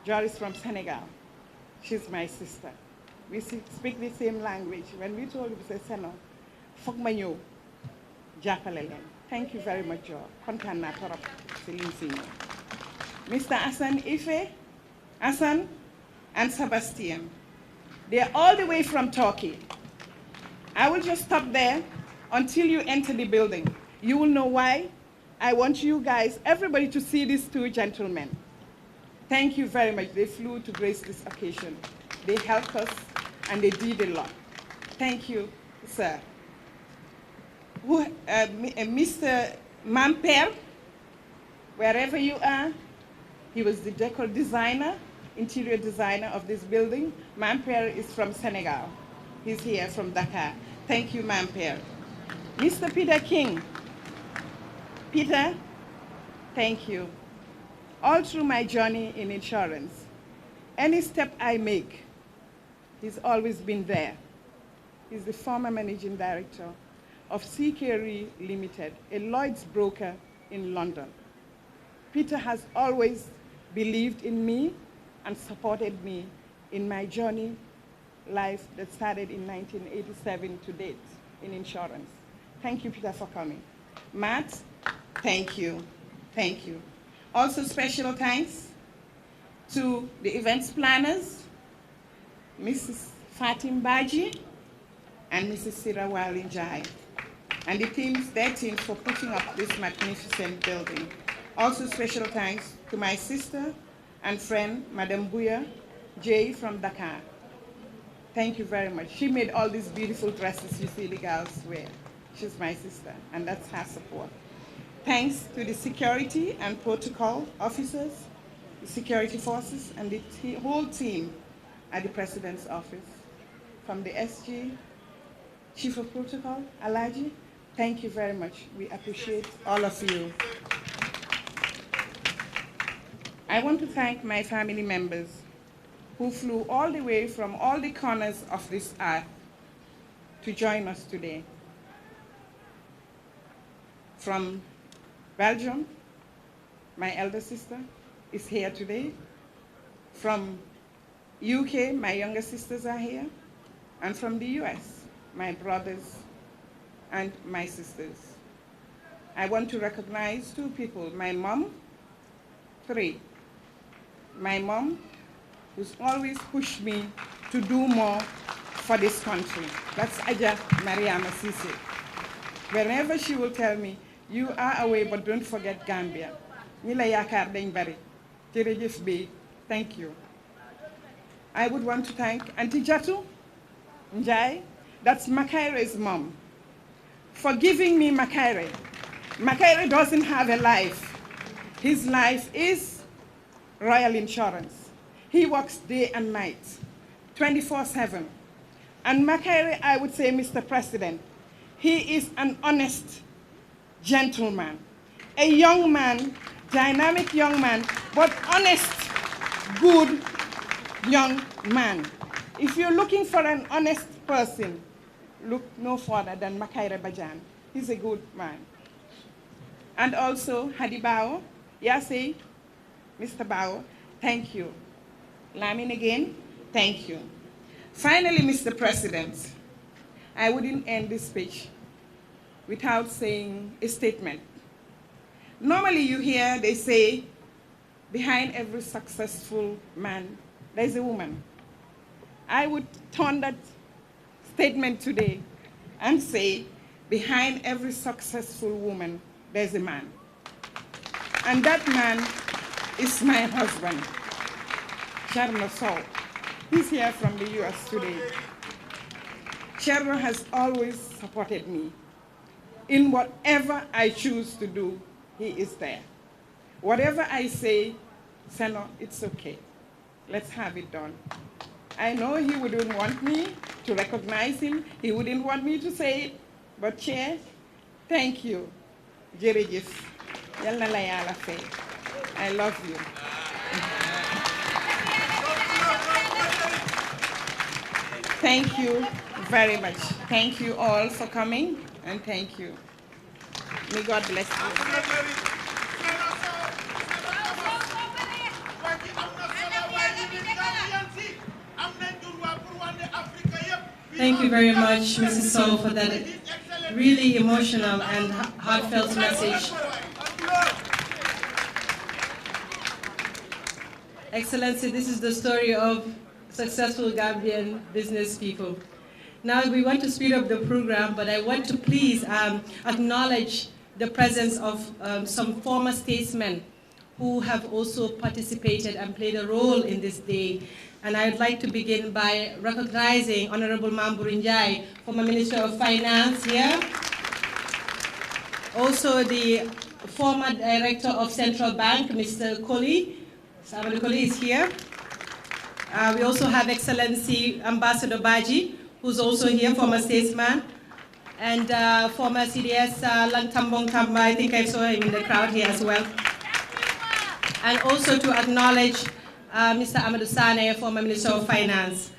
Jor is from Senegal. She's my sister. We speak the same language. When we told him, we said, Seno, fok ma ñew jappalé len. Thank you very much, Jor. Kontaan na torop ci liñ fi ñew. Mr. Hassan Ife, Hassan and Sebastian. They're all the way from Turkey. I will just stop there until you enter the building. You will know why. I want you guys, everybody, to see these two gentlemen. Thank you very much. They flew to grace this occasion. They helped us and they did a lot. Thank you, sir. Mr. Mamper, wherever you are, he was the decor designer, interior designer of this building. Mamper is from Senegal. He's here from Dakar. Thank you, Mamper. Mr. Peter King. Peter, thank you. All through my journey in insurance, any step I make, he's always been there. He's the former managing director of CKRE Limited, a Lloyd's broker in London. Peter has always believed in me and supported me in my journey life that started in 1987 to date in insurance. Thank you, Peter, for coming. Matt, thank you. Thank you. Also, special thanks to the events planners, Mrs. Fatim Baji and Mrs. Sira Walinjai, and their teams for putting up this magnificent building. Also, special thanks to my sister and friend, Madam Buya Jay from Dakar. Thank you very much. She made all these beautiful dresses you see the girls wear. She's my sister, and that's her support. Thanks to the security and protocol officers, the security forces, and the whole team at the President's office. From the SG, Chief of Protocol, Alaji, thank you very much. We appreciate all of you. I want to thank my family members who flew all the way from all the corners of this earth to join us today. From Belgium, my elder sister is here today. From UK, my younger sisters are here. And from the US, my brothers and my sisters. I want to recognize two people, my mom, three. My mom, who's always pushed me to do more for this country. That's Aja Mariama Sisi. Whenever she will tell me, you are away, but don't forget Gambia. Nila yakar dañ bari. Jërëjëf bi, thank you. I would want to thank Auntie Jatu Njai, that's Makaire's mom, for giving me Makaire. Makaire doesn't have a life. His life is Royal Insurance. He works day and night, 24/7. And Makaire, I would say, Mr. President, he is an honest gentleman, a young man, dynamic young man, but honest, good young man. If you're looking for an honest person, look no further than Makaire Bajan. He's a good man. And also Hadi Bao, Yasi, Mr. Bao, thank you. Lamin again, thank you. Finally, Mr. President, I wouldn't end this speech without saying a statement. Normally you hear, they say, behind every successful man, there's a woman. I would turn that statement today and say, behind every successful woman, there's a man. And that man is my husband, Cherno Sow. He's here from the US today. Cherno has always supported me. In whatever I choose to do, he is there. Whatever I say, Seno, it's okay. Let's have it done. I know he wouldn't want me to recognize him. He wouldn't want me to say it. But Chair, thank you. Jerejef. Yal na la yala fay. I love you. Thank you very much. Thank you all for coming, and thank you. May God bless you. Thank you very much, Mrs. Sow, for that really emotional and heartfelt message. Excellency, this is the story of successful Gambian business people. Now we want to speed up the program, but I want to please acknowledge the presence of some former statesmen who have also participated and played a role in this day. And I would like to begin by recognizing Honorable Mamburin Njai, former Minister of Finance here. Also the former Director of Central Bank, Mr. Koli. Samad Koli is here. We also have Excellency Ambassador Baji, who's also here, former statesman. And former CDS Langtambong Tamba, I think I saw him in the crowd here as well. And also to acknowledge Mr. Amadou Sane, former Minister of Finance.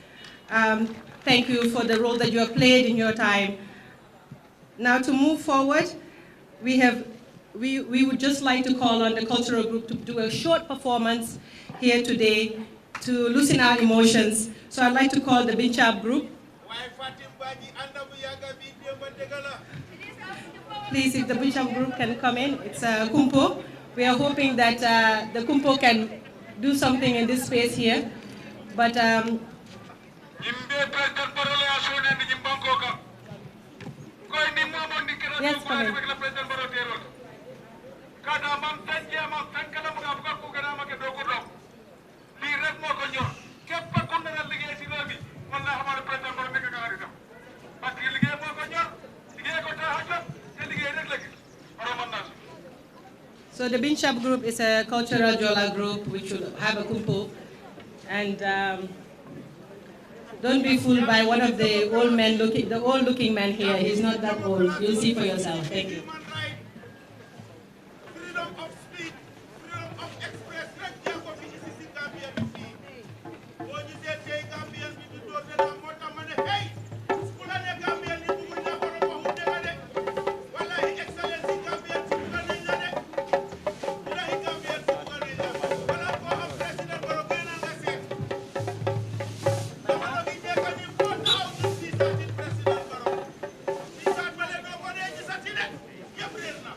Thank you for the role that you have played in your time. Now to move forward, we would just like to call on the cultural group to do a short performance here today to loosen our emotions. So I'd like to call the Binchab group. Please, if the Binchab group can come in, it's Kumpo. We are hoping that the Kumpo can do something in this space here. But yes, come in. So So the Binshap group is a cultural Jola group which will have a kumpo. And don't be fooled by one of the old men looking, the old looking man here. He's not that old. You'll see for yourself. Thank you. Freedom of speech, freedom of express, rek jàngo fi ci si Gambia bi fii boo gisee tey Gambien bi di door dina moo tax ma ne hey ku la ne Gambien ni bugguñ la ko waxu dëgg de wallahi excellence yi Gambien si bugga nañ la de bilahi Gambien si bugga nañ la wala koo am président Barrow gën a nga seet jamono gi nekk ni foo taxaw ñu siisaati président Barrow siisaat ba leen doo ko dee gisati de yëpp réer na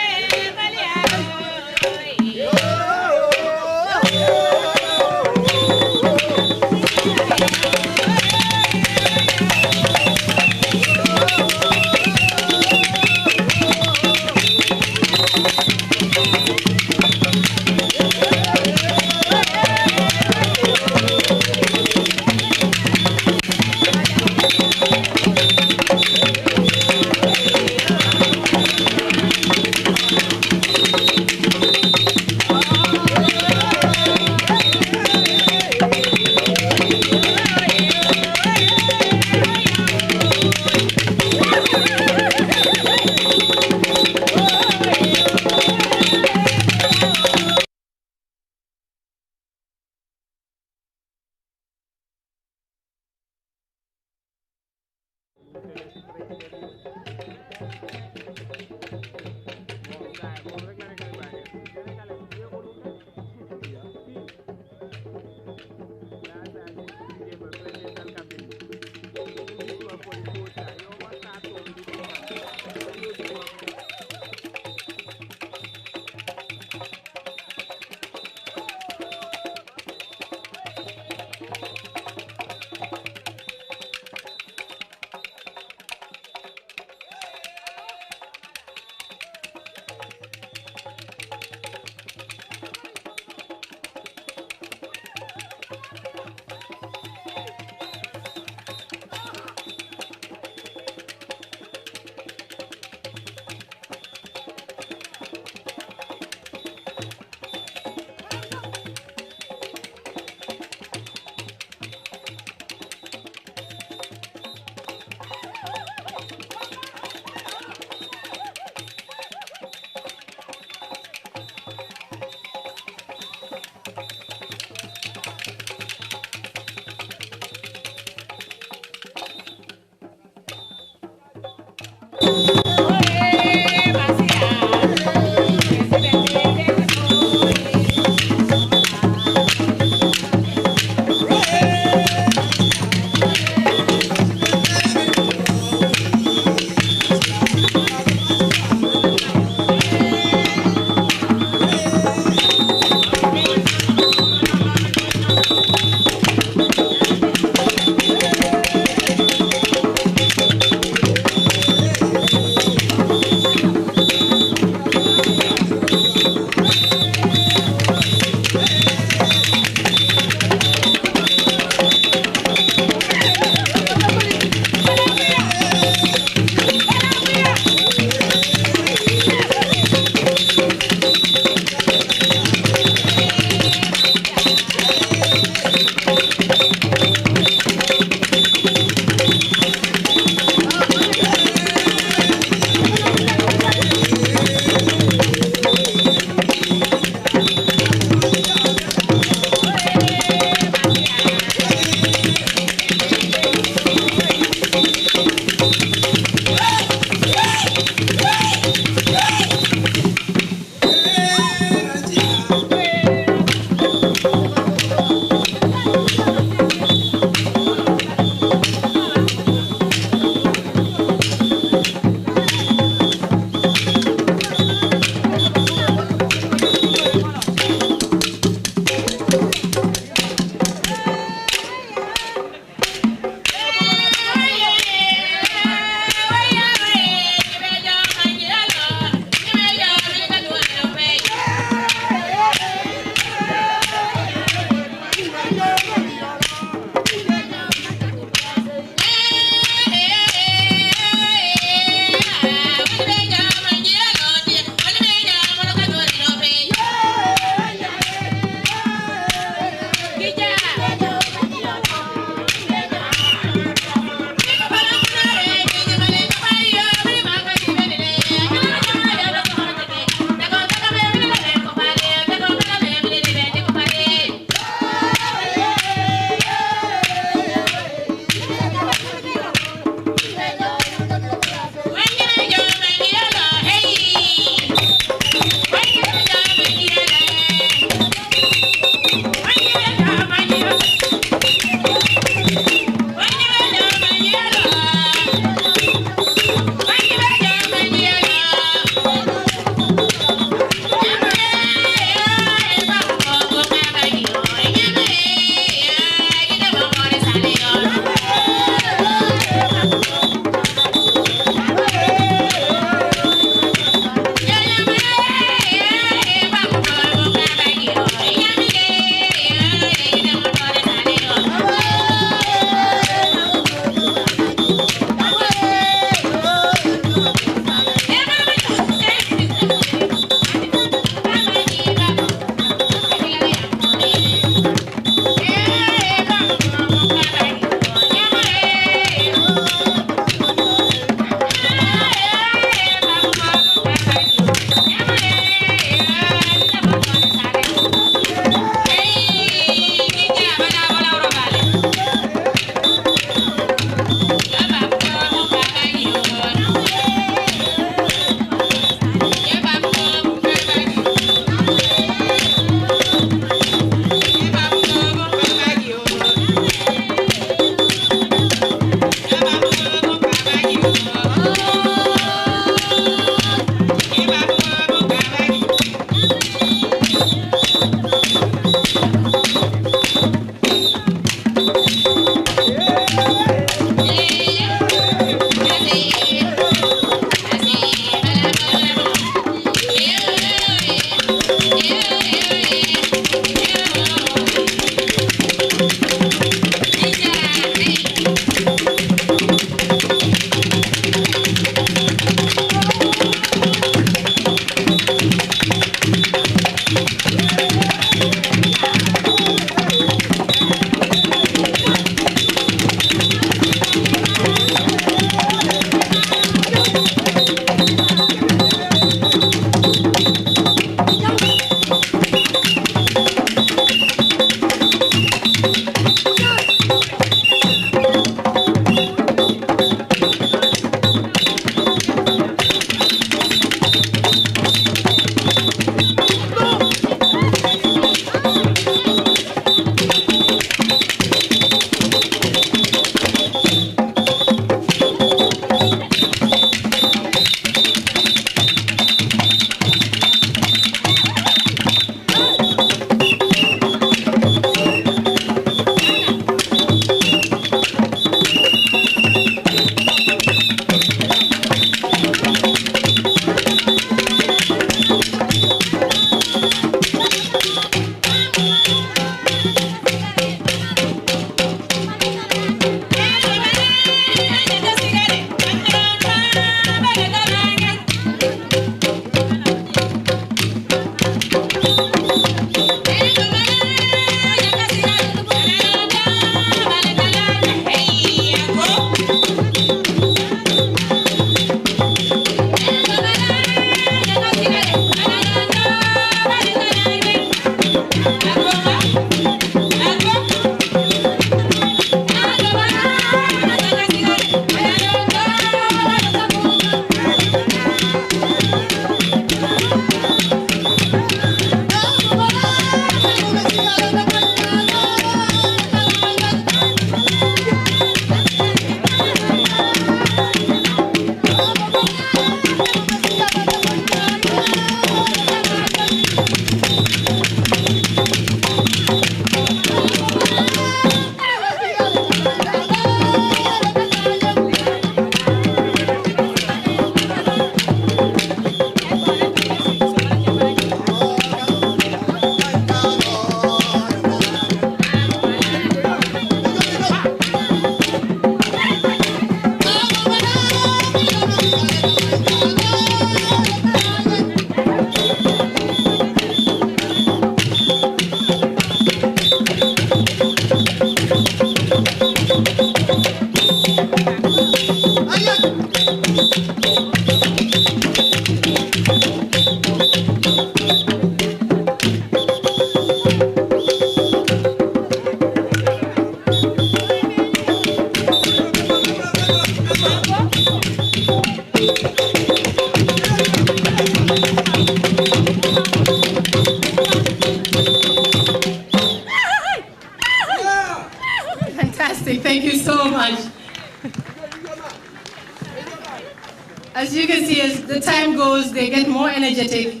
As you can see, as the time goes, they get more energetic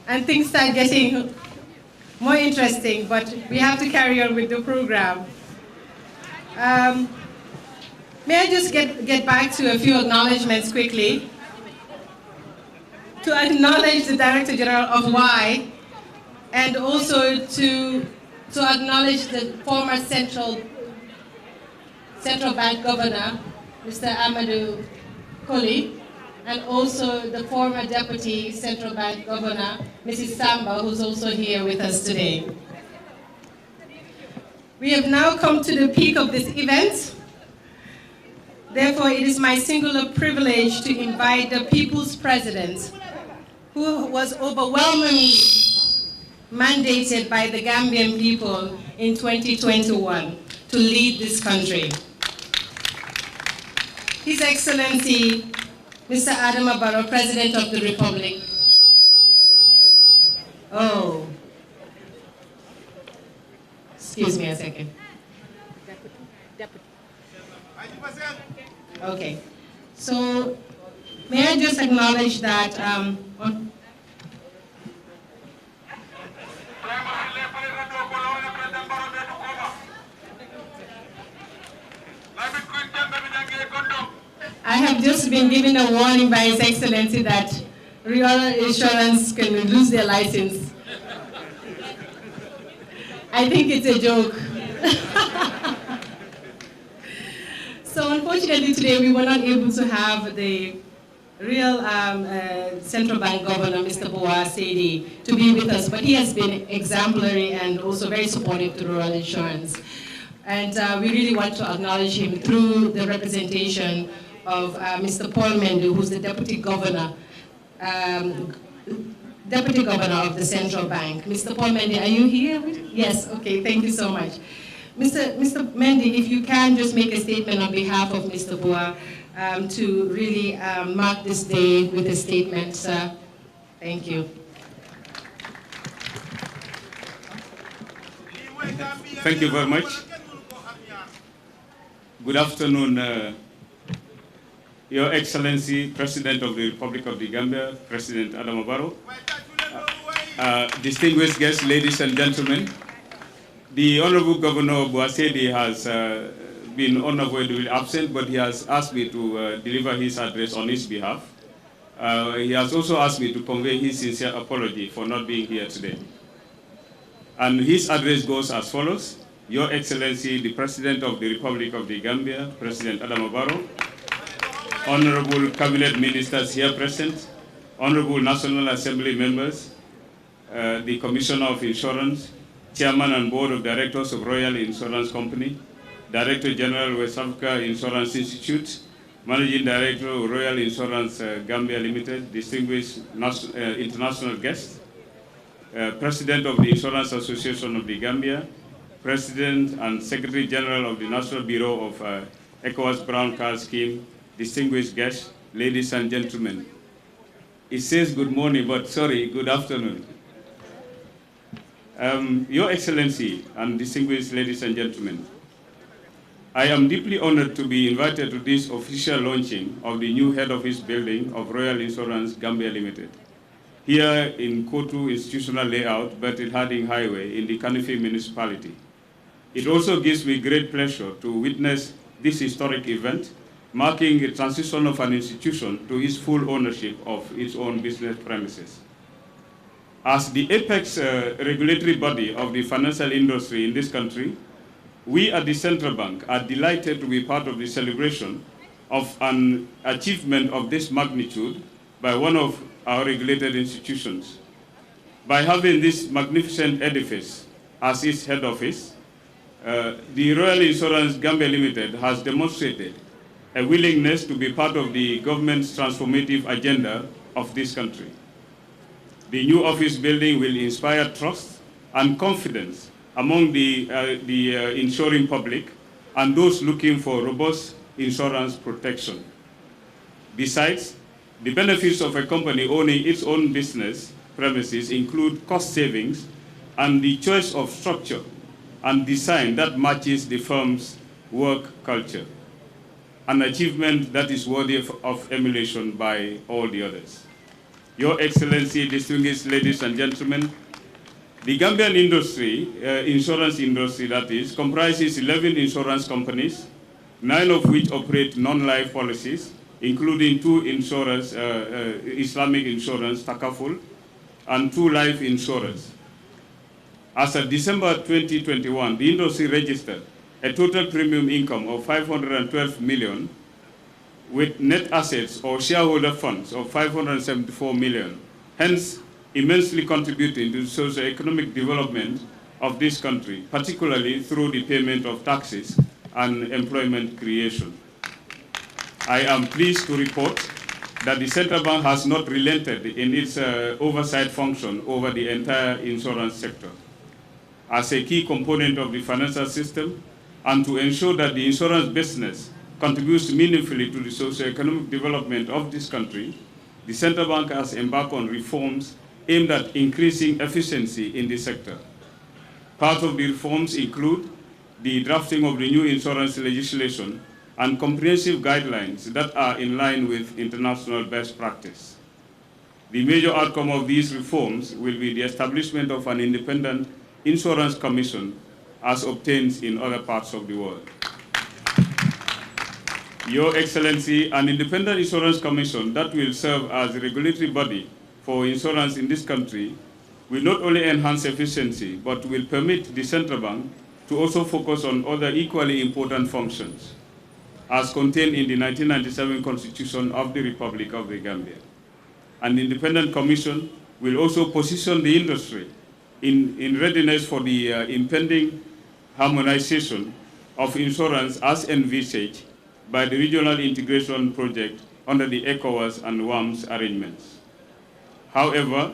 and things start getting more interesting, but we have to carry on with the program. May I just get back to a few acknowledgements quickly? To acknowledge the Director General of Y, and also to acknowledge the former Central Bank Governor, Mr. Amadou Koli, and also the former Deputy Central Bank Governor, Mrs. Samba, who's also here with us today. We have now come to the peak of this event. Therefore, it is my singular privilege to invite the People's President, who was overwhelmingly mandated by the Gambian people in 2021 to lead this country. His Excellency, Mr. Adama Barrow, President of the Republic. Oh, excuse me a second. Okay, so may I just acknowledge that I have just been given a warning by His Excellency that Real Insurance can lose their license. I think it's a joke. So unfortunately today we were not able to have the real Central Bank Governor, Mr. Boa Sedi, to be with us, but he has been exemplary and also very supportive to rural insurance. And we really want to acknowledge him through the representation of Mr. Paul Mendu, who's the Deputy Governor of the Central Bank. Mr. Paul Mendu, are you here? Yes, okay, thank you so much. Mr. Mendy, if you can just make a statement on behalf of Mr. Boa to really mark this day with a statement, sir. Thank you. Thank you very much. Good afternoon, Your Excellency, President of the Republic of the Gambia, President Adama Barrow, distinguished guests, ladies and gentlemen. The Honorable Governor Boasedi has been unavoidably absent, but he has asked me to deliver his address on his behalf. He has also asked me to convey his sincere apology for not being here today. And his address goes as follows. Your Excellency, the President of the Republic of the Gambia, President Adama Barrow, Honorable Cabinet Ministers here present, Honorable National Assembly members, the Commissioner of Insurance, Chairman and Board of Directors of Royal Insurance Company, Director General West Africa Insurance Institute, Managing Director of Royal Insurance Gambia Limited, distinguished international guests, President of the Insurance Association of the Gambia, President and Secretary General of the National Bureau of ECOWAS Brown Card Scheme, distinguished guests, ladies and gentlemen. It says good morning, but sorry, good afternoon. Your Excellency and distinguished ladies and gentlemen, I am deeply honored to be invited to this official launching of the new head office building of Royal Insurance Gambia Limited, here in Kotu Institutional Layout, Bertil Harding Highway in the Kanifi municipality. It also gives me great pleasure to witness this historic event, marking the transition of an institution to its full ownership of its own business premises. As the apex regulatory body of the financial industry in this country, we at the Central Bank are delighted to be part of the celebration of an achievement of this magnitude by one of our regulated institutions. By having this magnificent edifice as its head office, the Royal Insurance Gambia Limited has demonstrated a willingness to be part of the government's transformative agenda of this country. The new office building will inspire trust and confidence among the insuring public and those looking for robust insurance protection. Besides, the benefits of a company owning its own business premises include cost savings and the choice of structure and design that matches the firm's work culture. an achievement that is worthy of emulation by all the others. Your Excellency, distinguished ladies and gentlemen, the Gambian industry, insurance industry that is, comprises 11 insurance companies, 9 of which operate non-life policies, including 2 insurers, Islamic insurance, Takaful, and 2 life insurers. As of December 2021, the industry registered a total premium income of 512 million with net assets or shareholder funds of 574 million, hence immensely contributing to the socio-economic development of this country, particularly through the payment of taxes and employment creation. I am pleased to report that the Central Bank has not relented in its oversight function over the entire insurance sector. As a key component of the financial system, and to ensure that the insurance business contributes meaningfully to the socio-economic development of this country, the Central Bank has embarked on reforms aimed at increasing efficiency in the sector. Part of the reforms include the drafting of the new insurance legislation and comprehensive guidelines that are in line with international best practice. The major outcome of these reforms will be the establishment of an independent insurance commission as obtained in other parts of the world. Your Excellency, an independent insurance commission that will serve as a regulatory body for insurance in this country will not only enhance efficiency, but will permit the Central Bank to also focus on other equally important functions, as contained in the 1997 Constitution of the Republic of the Gambia. An independent commission will also position the industry in readiness for the impending harmonization of insurance as envisaged by the Regional Integration Project under the ECOWAS and WAMS arrangements. However,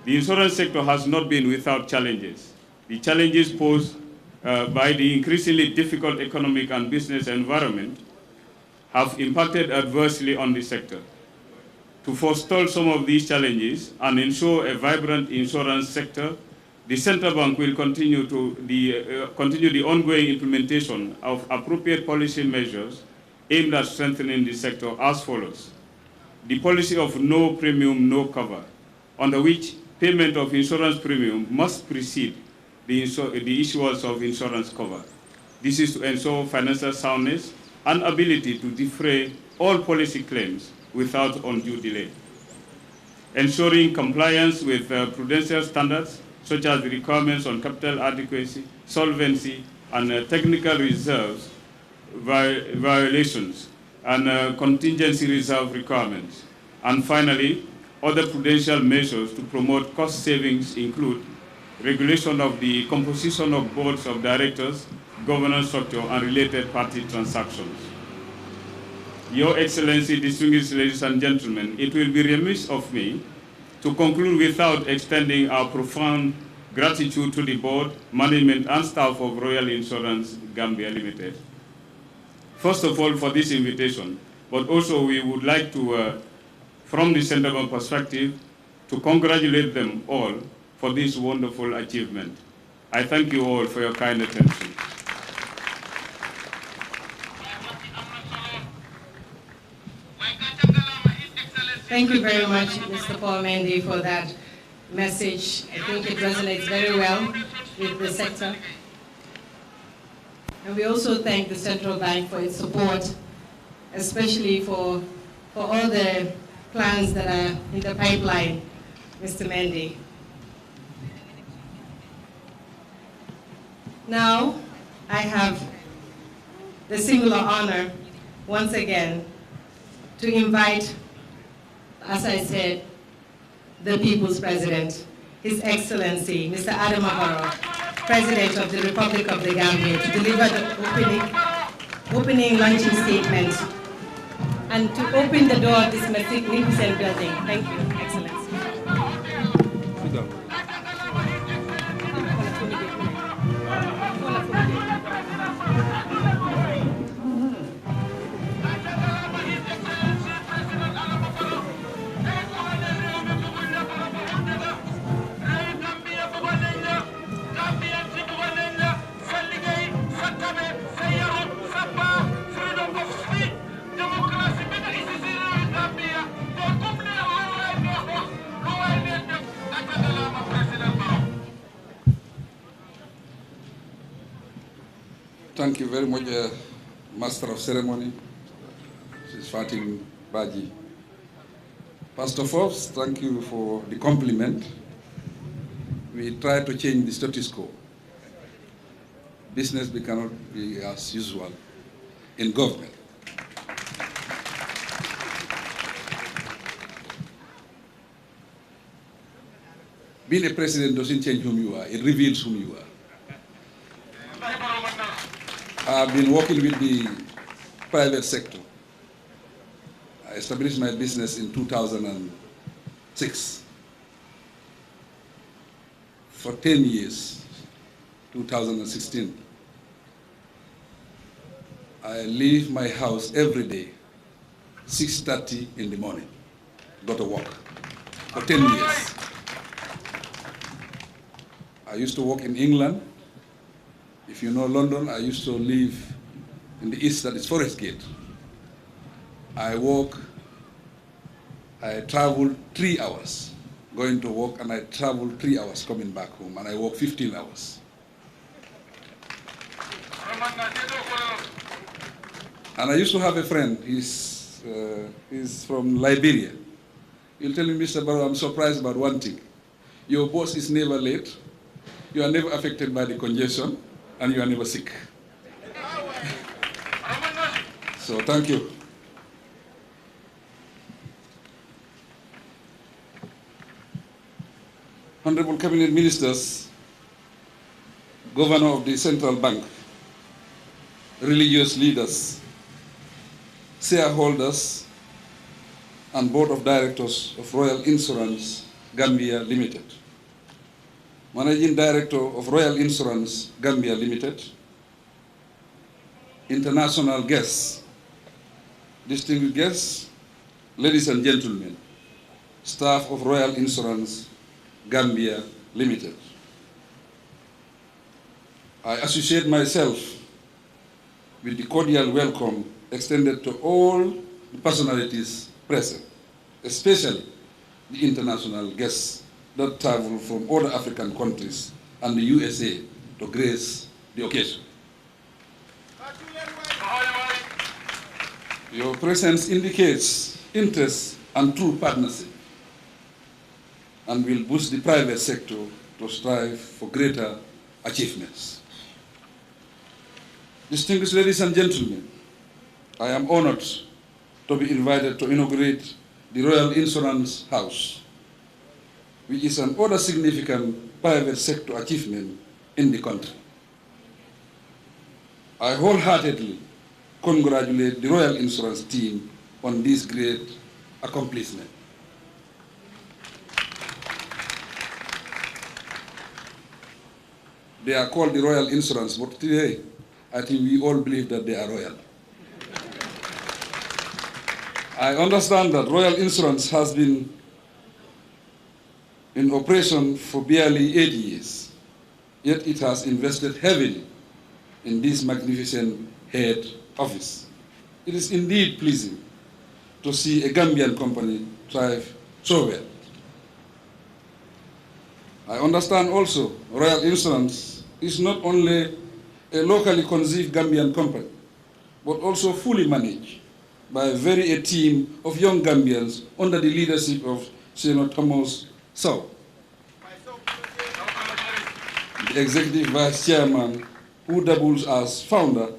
the insurance sector has not been without challenges. The challenges posed by the increasingly difficult economic and business environment have impacted adversely on the sector. To forestall some of these challenges and ensure a vibrant insurance sector, the Central Bank will continue the ongoing implementation of appropriate policy measures aimed at strengthening the sector as follows. The policy of no premium, no cover, under which payment of insurance premium must precede the issuance of insurance cover. This is to ensure financial soundness and ability to defray all policy claims without undue delay. Ensuring compliance with prudential standards, such as the requirements on capital adequacy, solvency, and technical reserves violations, and contingency reserve requirements. And finally, other prudential measures to promote cost savings include regulation of the composition of boards of directors, governance structure, and related party transactions. Your Excellency, distinguished ladies and gentlemen, it will be remiss of me to conclude without extending our profound gratitude to the board, management, and staff of Royal Insurance Gambia Limited. First of all, for this invitation, but also we would like to, from the Central Bank perspective, to congratulate them all for this wonderful achievement. I thank you all for your kind attention. Thank you very much, Mr. Paul Mendy, for that message. I think it resonates very well with the sector. And we also thank the Central Bank for its support, especially for all the plans that are in the pipeline, Mr. Mendy. Now, I have the singular honor, once again, to invite, as I said, the People's President, His Excellency, Mr. Adama Barrow, President of the Republic of the Gambia, to deliver the opening launching statement and to open the door of this magnificent building. Thank you, Excellency. Freedom of thank you very much, Master of Ceremony, Mrs. Fatim Baji. Pastor Forbes, thank you for the compliment. We try to change the status quo. Business cannot be as usual in government. Being a president doesn't change whom you are, it reveals whom you are. I've been working with the private sector. I established my business in 2006. For 10 years, 2016. I leave my house every day, 6:30 in the morning, go to work, for 10 years. I used to work in England. If you know London, I used to live in the east, that is Forest Gate. I traveled 3 hours going to work, and I traveled 3 hours coming back home, and I work 15 hours. And I used to have a friend, he's from Liberia. He'll tell me, Mr. Barrow, I'm surprised about one thing. Your boss is never late, you are never affected by the congestion, and you are never sick. So thank you. Honorable Cabinet Ministers, Governor of the Central Bank, religious leaders, shareholders, and Board of Directors of Royal Insurance Gambia Limited, Managing Director of Royal Insurance Gambia Limited, international guests, distinguished guests, ladies and gentlemen, staff of Royal Insurance Gambia Limited. I associate myself with the cordial welcome extended to all the personalities present, especially the international guests that travel from other African countries and the USA to grace the occasion. Your presence indicates interest and true partnership, and will boost the private sector to strive for greater achievements. Distinguished ladies and gentlemen, I am honored to be invited to inaugurate the Royal Insurance House, which is another significant private sector achievement in the country. I wholeheartedly congratulate the Royal Insurance team on this great accomplishment. They are called the Royal Insurance, but today, I think we all believe that they are royal. I understand that Royal Insurance has been in operation for barely 8 years, yet it has invested heavily in this magnificent head office. It is indeed pleasing to see a Gambian company thrive so well. I understand also Royal Insurance is not only a locally conceived Gambian company, but also fully managed by a team of young Gambians under the leadership of Senator Thomas Sow, the Executive Vice Chairman, who doubles as founder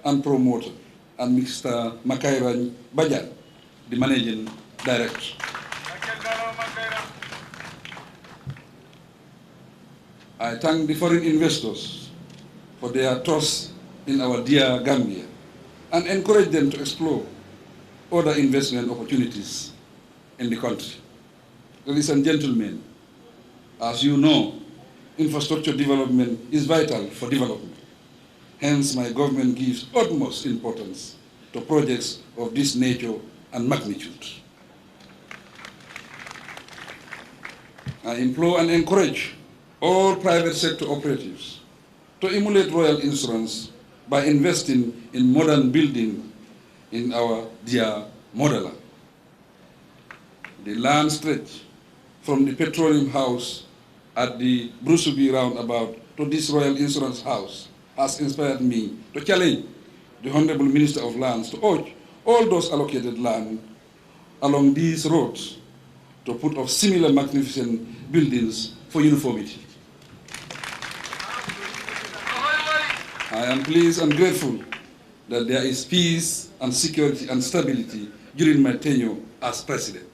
and promoter, and Mr. Makairan Bajan, the Managing Director. I thank the foreign investors for their trust in our dear Gambia and encourage them to explore other investment opportunities in the country. Ladies and gentlemen, as you know, infrastructure development is vital for development. Hence, my government gives utmost importance to projects of this nature and magnitude. I implore and encourage all private sector operatives to emulate Royal Insurance by investing in modern building in our dear motherland. The land stretch from the petroleum house at the Brusubi roundabout to this Royal Insurance house has inspired me to challenge the Honorable Minister of Lands to urge all those allocated land along these roads to put up similar magnificent buildings for uniformity. I am pleased and grateful that there is peace and security and stability during my tenure as President,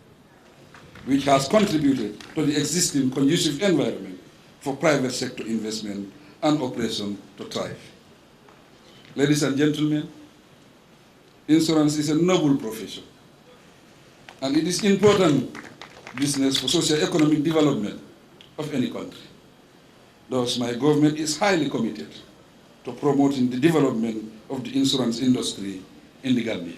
which has contributed to the existing conducive environment for private sector investment and operation to thrive. Ladies and gentlemen, insurance is a noble profession, and it is important business for socio-economic development of any country. Thus, my government is highly committed to promoting the development of the insurance industry in the Gambia.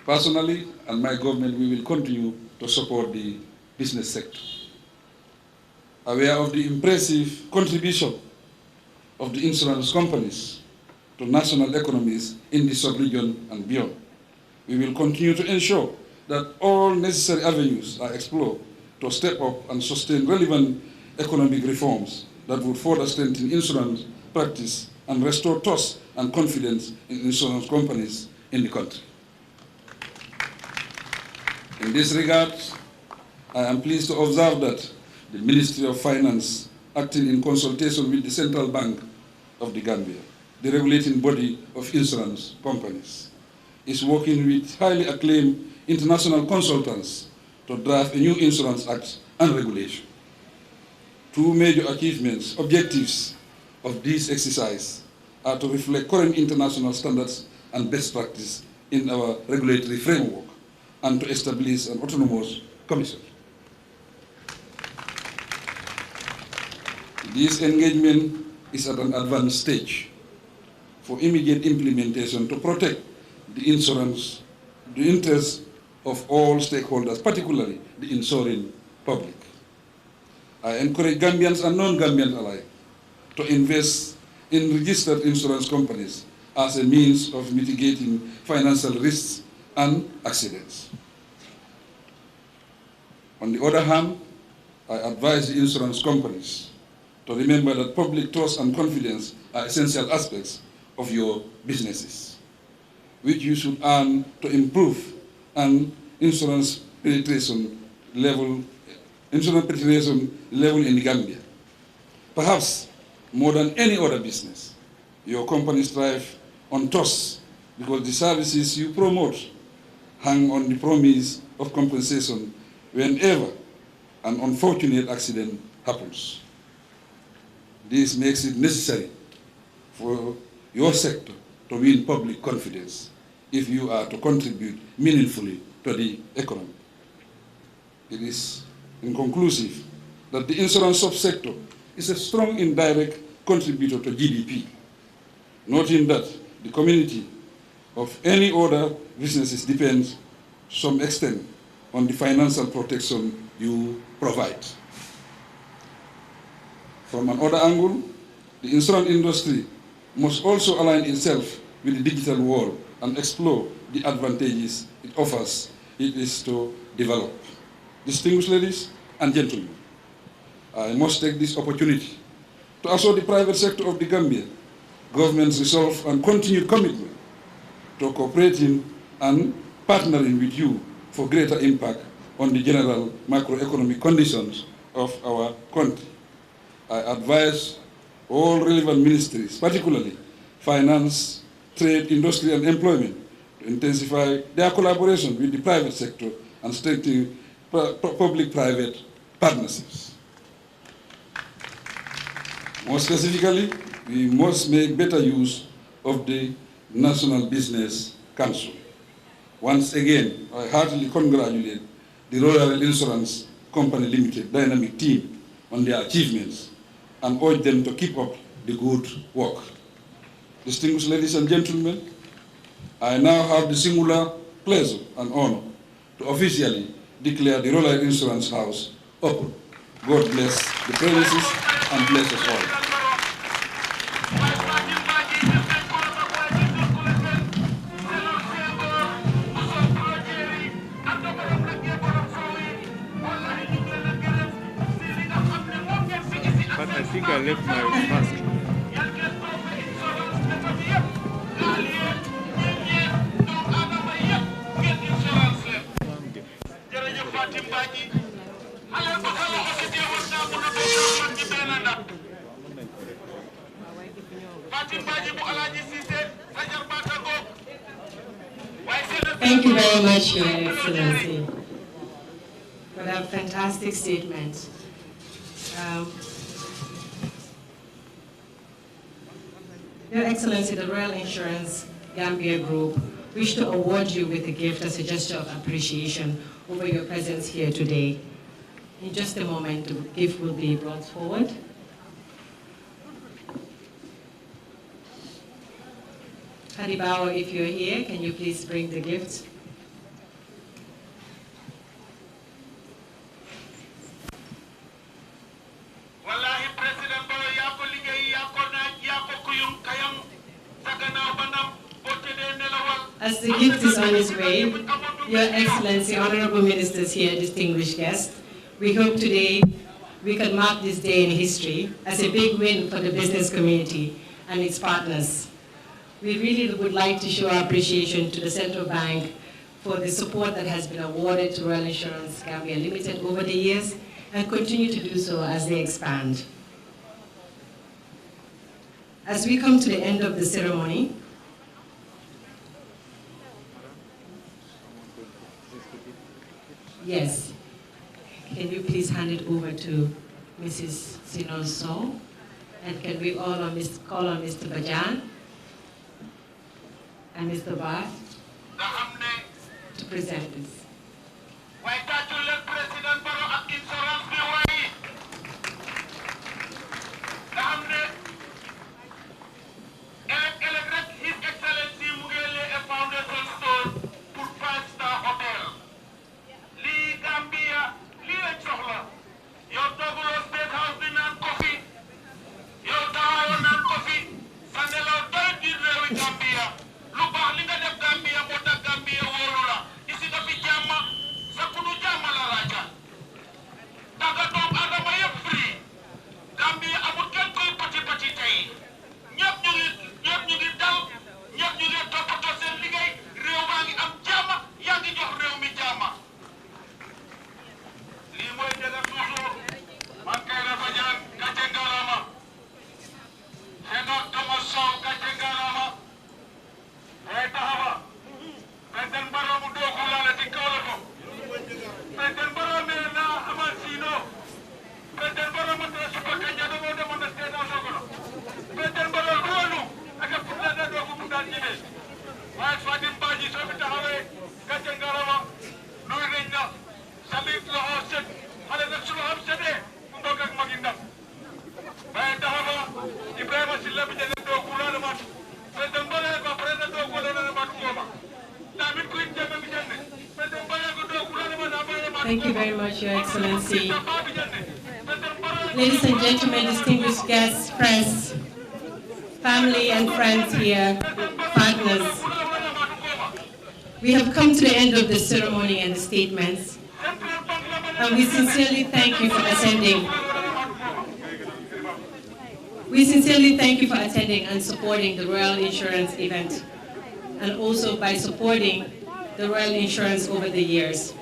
Personally, and my government, we will continue to support the business sector. Aware of the impressive contribution of the insurance companies to national economies in the sub-region and beyond, we will continue to ensure that all necessary avenues are explored to step up and sustain relevant economic reforms that would further strengthen insurance practice and restore trust and confidence in insurance companies in the country. In this regard, I am pleased to observe that the Ministry of Finance, acting in consultation with the Central Bank of the Gambia, the regulating body of insurance companies, is working with highly acclaimed international consultants to draft a new insurance act and regulation. Two major objectives of this exercise are to reflect current international standards and best practice in our regulatory framework and to establish an autonomous commission. This engagement is at an advanced stage for immediate implementation to protect the interests of all stakeholders, particularly the insuring public. I encourage Gambians and non-Gambians alike to invest in registered insurance companies as a means of mitigating financial risks and accidents. On the other hand, I advise the insurance companies to remember that public trust and confidence are essential aspects of your businesses, which you should earn to improve and insurance penetration level in the Gambia. Perhaps more than any other business, your companies thrive on trust because the services you promote hang on the promise of compensation whenever an unfortunate accident happens. This makes it necessary for your sector to win public confidence if you are to contribute meaningfully to the economy. It is inconclusive that the insurance subsector is a strong indirect contributor to GDP, noting that the community of any other businesses depends to some extent on the financial protection you provide. From another angle, the insurance industry must also align itself with the digital world and explore the advantages it offers it is to develop. Distinguished ladies and gentlemen, I must take this opportunity to assure the private sector of the Gambia government's resolve and continued commitment to cooperating and partnering with you for greater impact on the general macroeconomic conditions of our country. I advise all relevant ministries, particularly finance, trade, industry, and employment, to intensify their collaboration with the private sector and strengthen public-private partnerships. More specifically, we must make better use of the National Business Council. Once again, I heartily congratulate the Royal Insurance Company Limited dynamic team on their achievements and urge them to keep up the good work. Distinguished ladies and gentlemen, I now have the singular pleasure and honor to officially declare the Royal Insurance House open. God bless the premises and bless us all. left my mask. Thank you very much, Your Excellency, for that fantastic statement. Your Excellency, the Royal Insurance Gambia Group wish to award you with a gift as a gesture of appreciation over your presence here today. In just a moment, the gift will be brought forward. Hadibao, if you're here, can you please bring the gift? As the gift is on its way, Your Excellency, Honorable Ministers here, distinguished guests, we hope today we can mark this day in history as a big win for the business community and its partners. We really would like to show our appreciation to the Central Bank for the support that has been awarded to Royal Insurance Gambia Limited over the years and continue to do so as they expand. As we come to the end of the ceremony, yes, can you please hand it over to Mrs. Sinoso? And can we all call on Mr. Bajan and Mr. Bath to present this? Thank you very much, Your Excellency. Ladies and gentlemen, distinguished guests, press, family and friends here, partners. We have come to the end of the ceremony and the statements, and we sincerely thank you for attending. We sincerely thank you for attending and supporting the Royal Insurance event, and also by supporting the Royal Insurance over the years.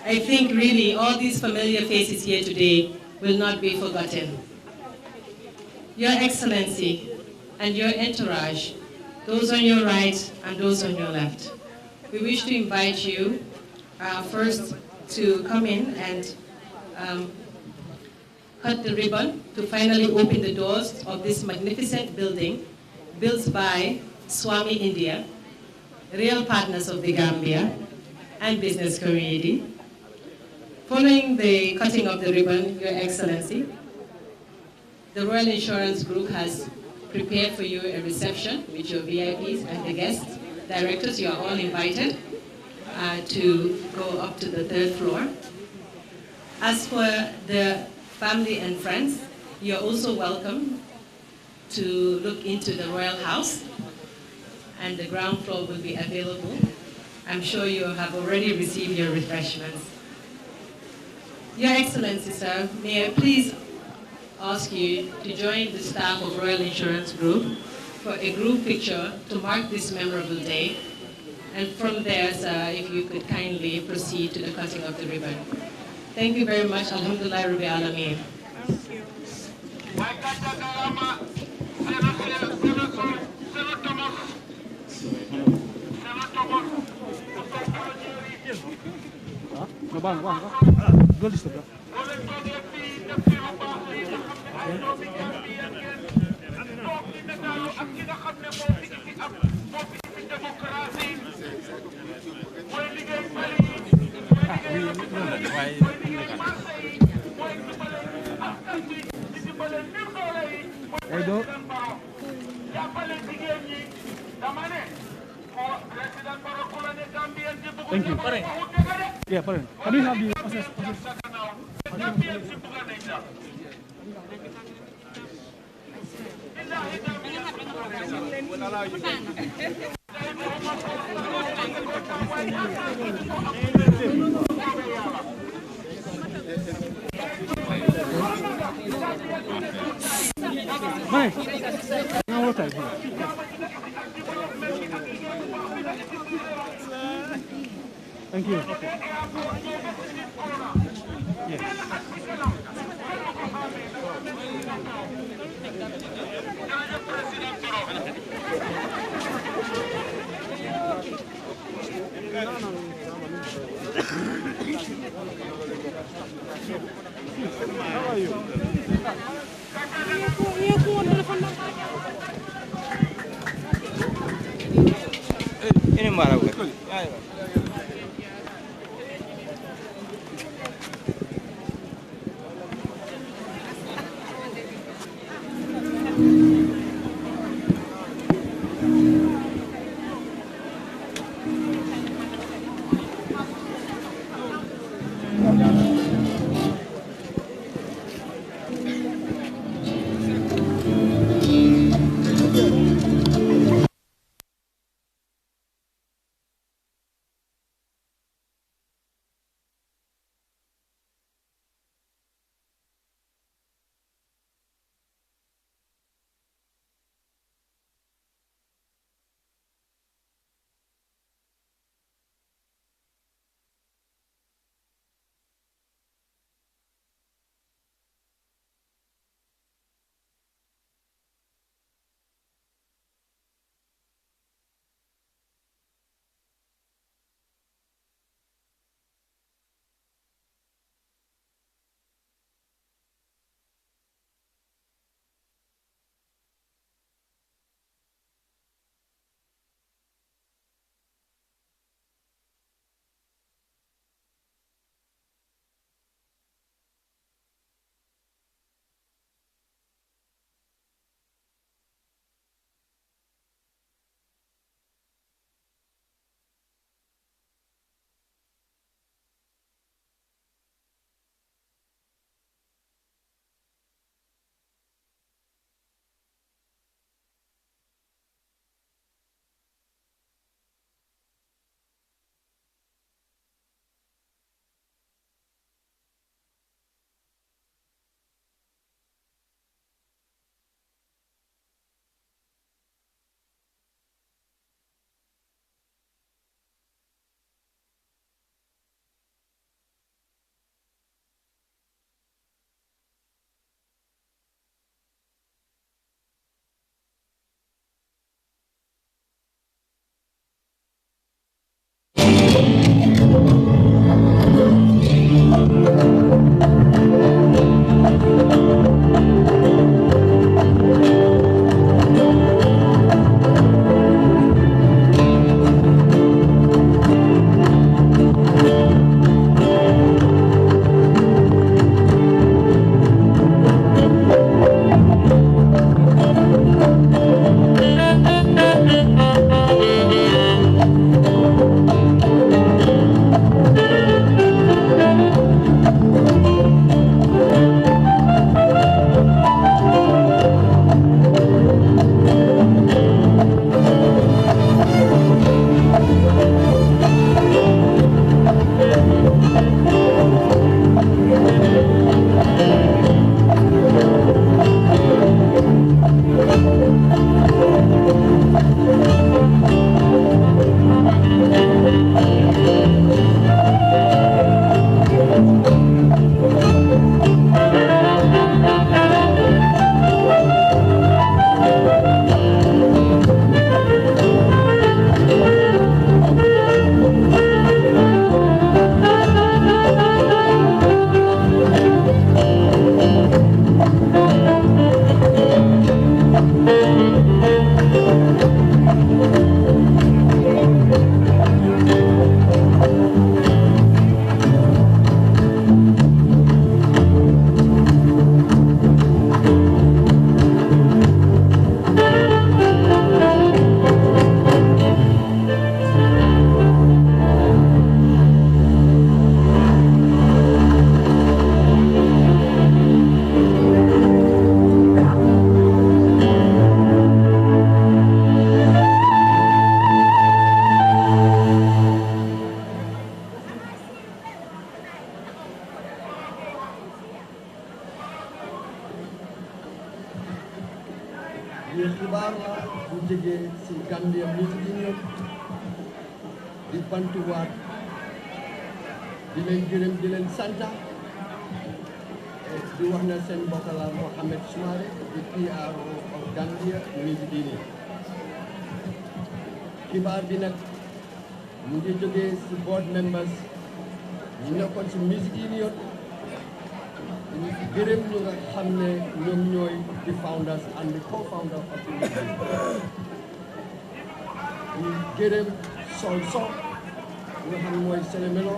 I think really all these familiar faces here today will not be forgotten. Your Excellency and your entourage, those on your right and those on your left, we wish to invite you first to come in and cut the ribbon to finally open the doors of this magnificent building built by Swami India, real partners of the Gambia and business community. Following the cutting of the ribbon, Your Excellency, the Royal Insurance Group has prepared for you a reception with your VIPs and the guests. Directors, you are all invited to go up to the 3rd floor. As for the family and friends, you are also welcome to look into the Royal House, and the ground floor will be available. I'm sure you have already received your refreshments. Your Excellency, sir, may I please ask you to join the staff of Royal Insurance Group for a group picture to mark this memorable day. And from there, sir, if you could kindly proceed to the cutting of the ribbon. Thank you very much. Alhamdulillah Rabbi Alameen. Thank you. Yeah, pardon. Can we have the process? Thank you. How are you? Ini marah bukan? jógee si Gambia Music Union di bantuwaat di leen gërëm di leen santa di wax na seen mbokk la Mohamed Soumaré di PRO of Gambia Music Union xibaar bi nag mu ngi jógee si board members ñu nekkoon si Music Union ñu gërëm ñu nga xam ne ñoom ñooy di founders and the co-founders of the music ñu gërëm Sol So nga xam mooy Sélémelo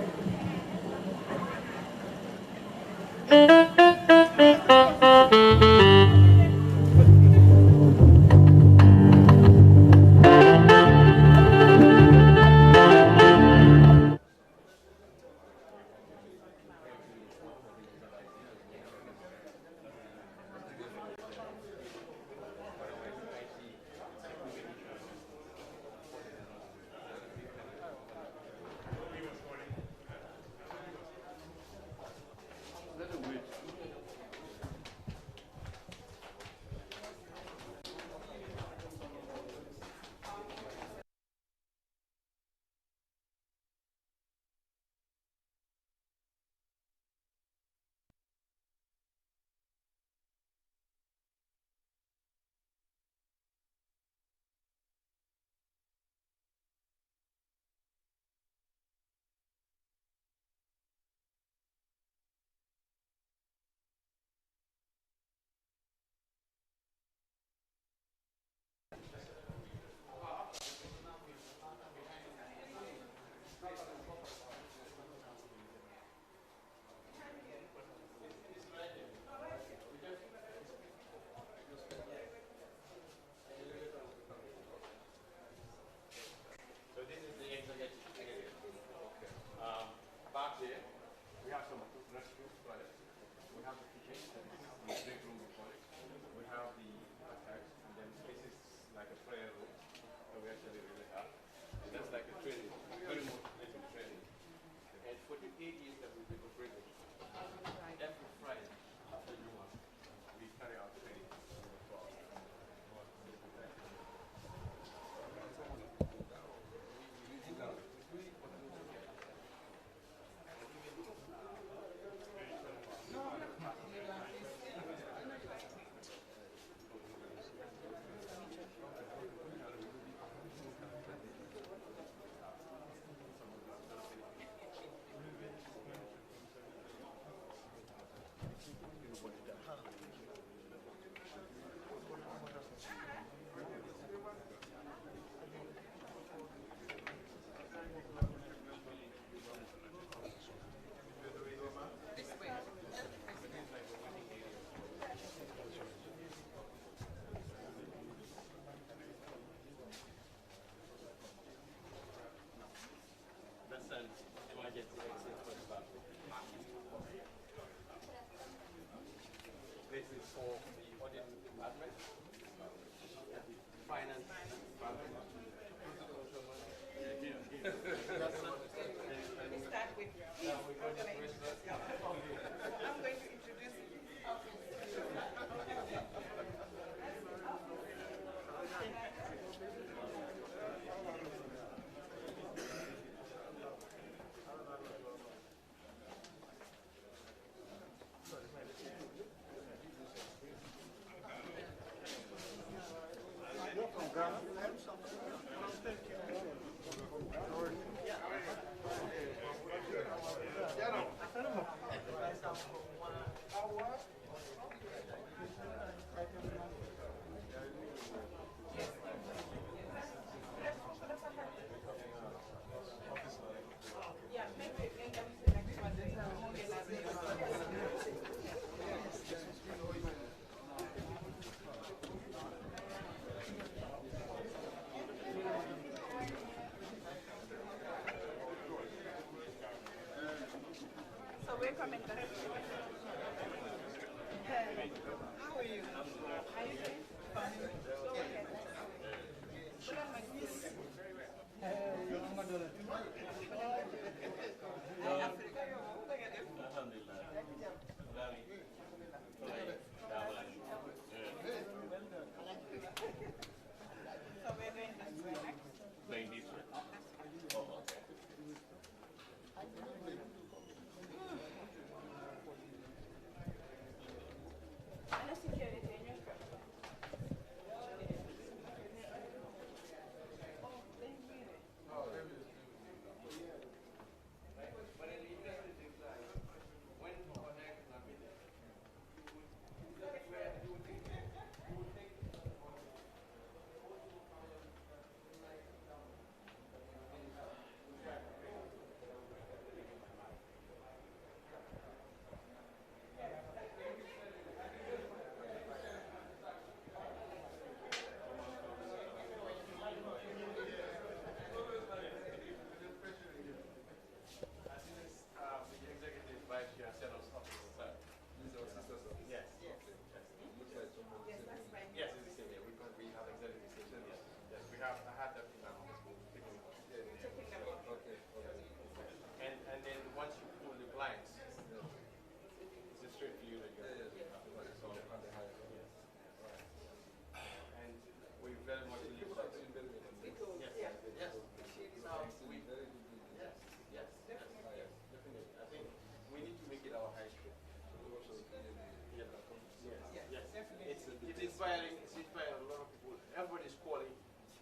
inspiring. It's inspiring a lot of people. Everybody's calling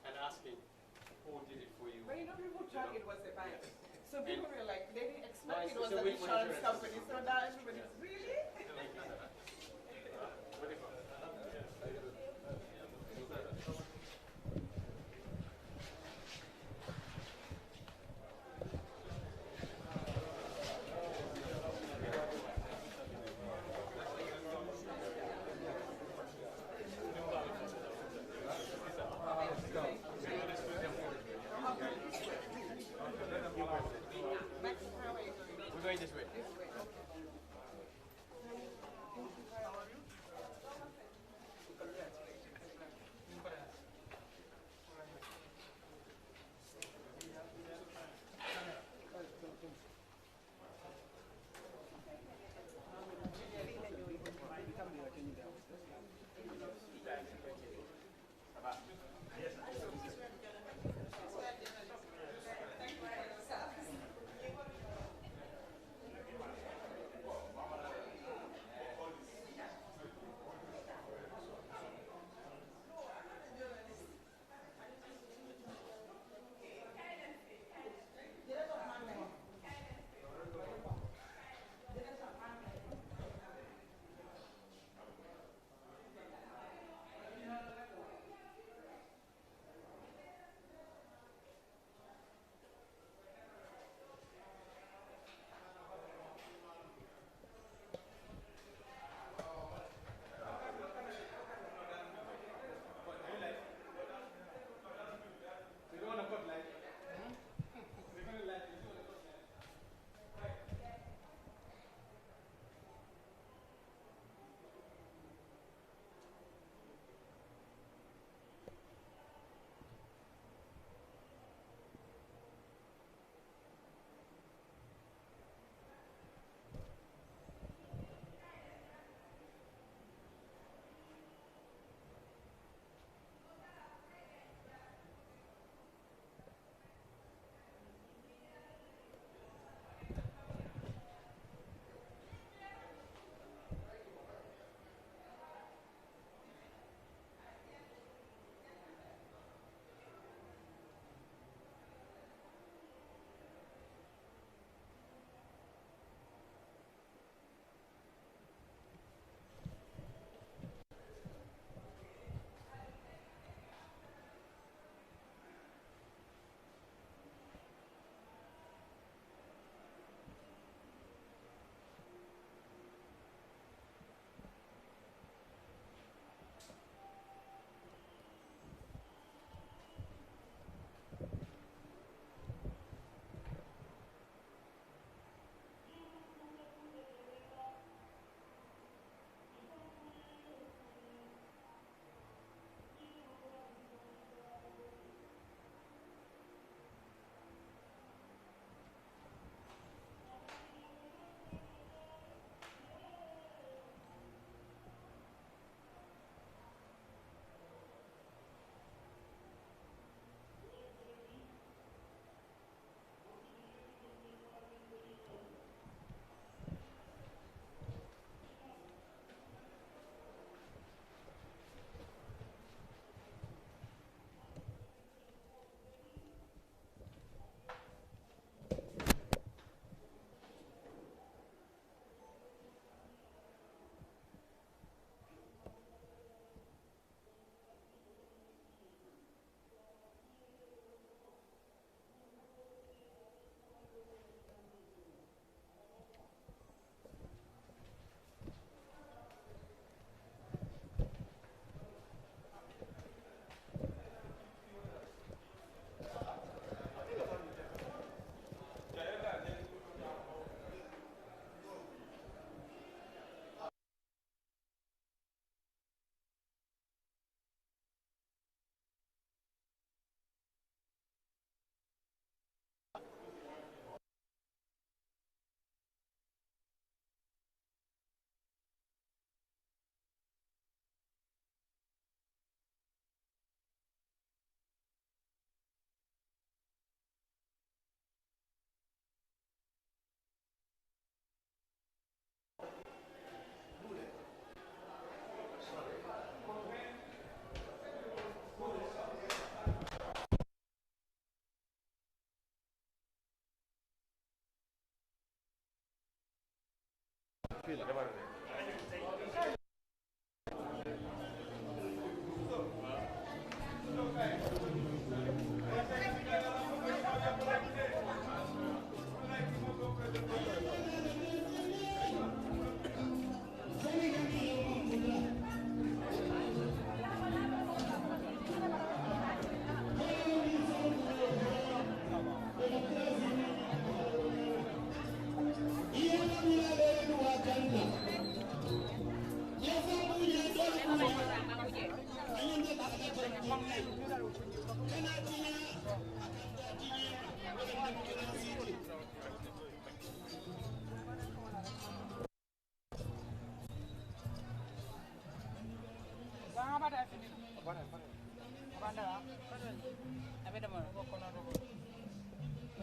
and asking who did it for you. But you know, people thought it was the bank. Yes. So people were like, they didn't expect Nice. it was So an which one is insurance yours? company. So now everybody's really? We're going this way. This way, okay.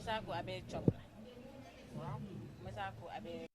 Masako abe chopla. Masako abe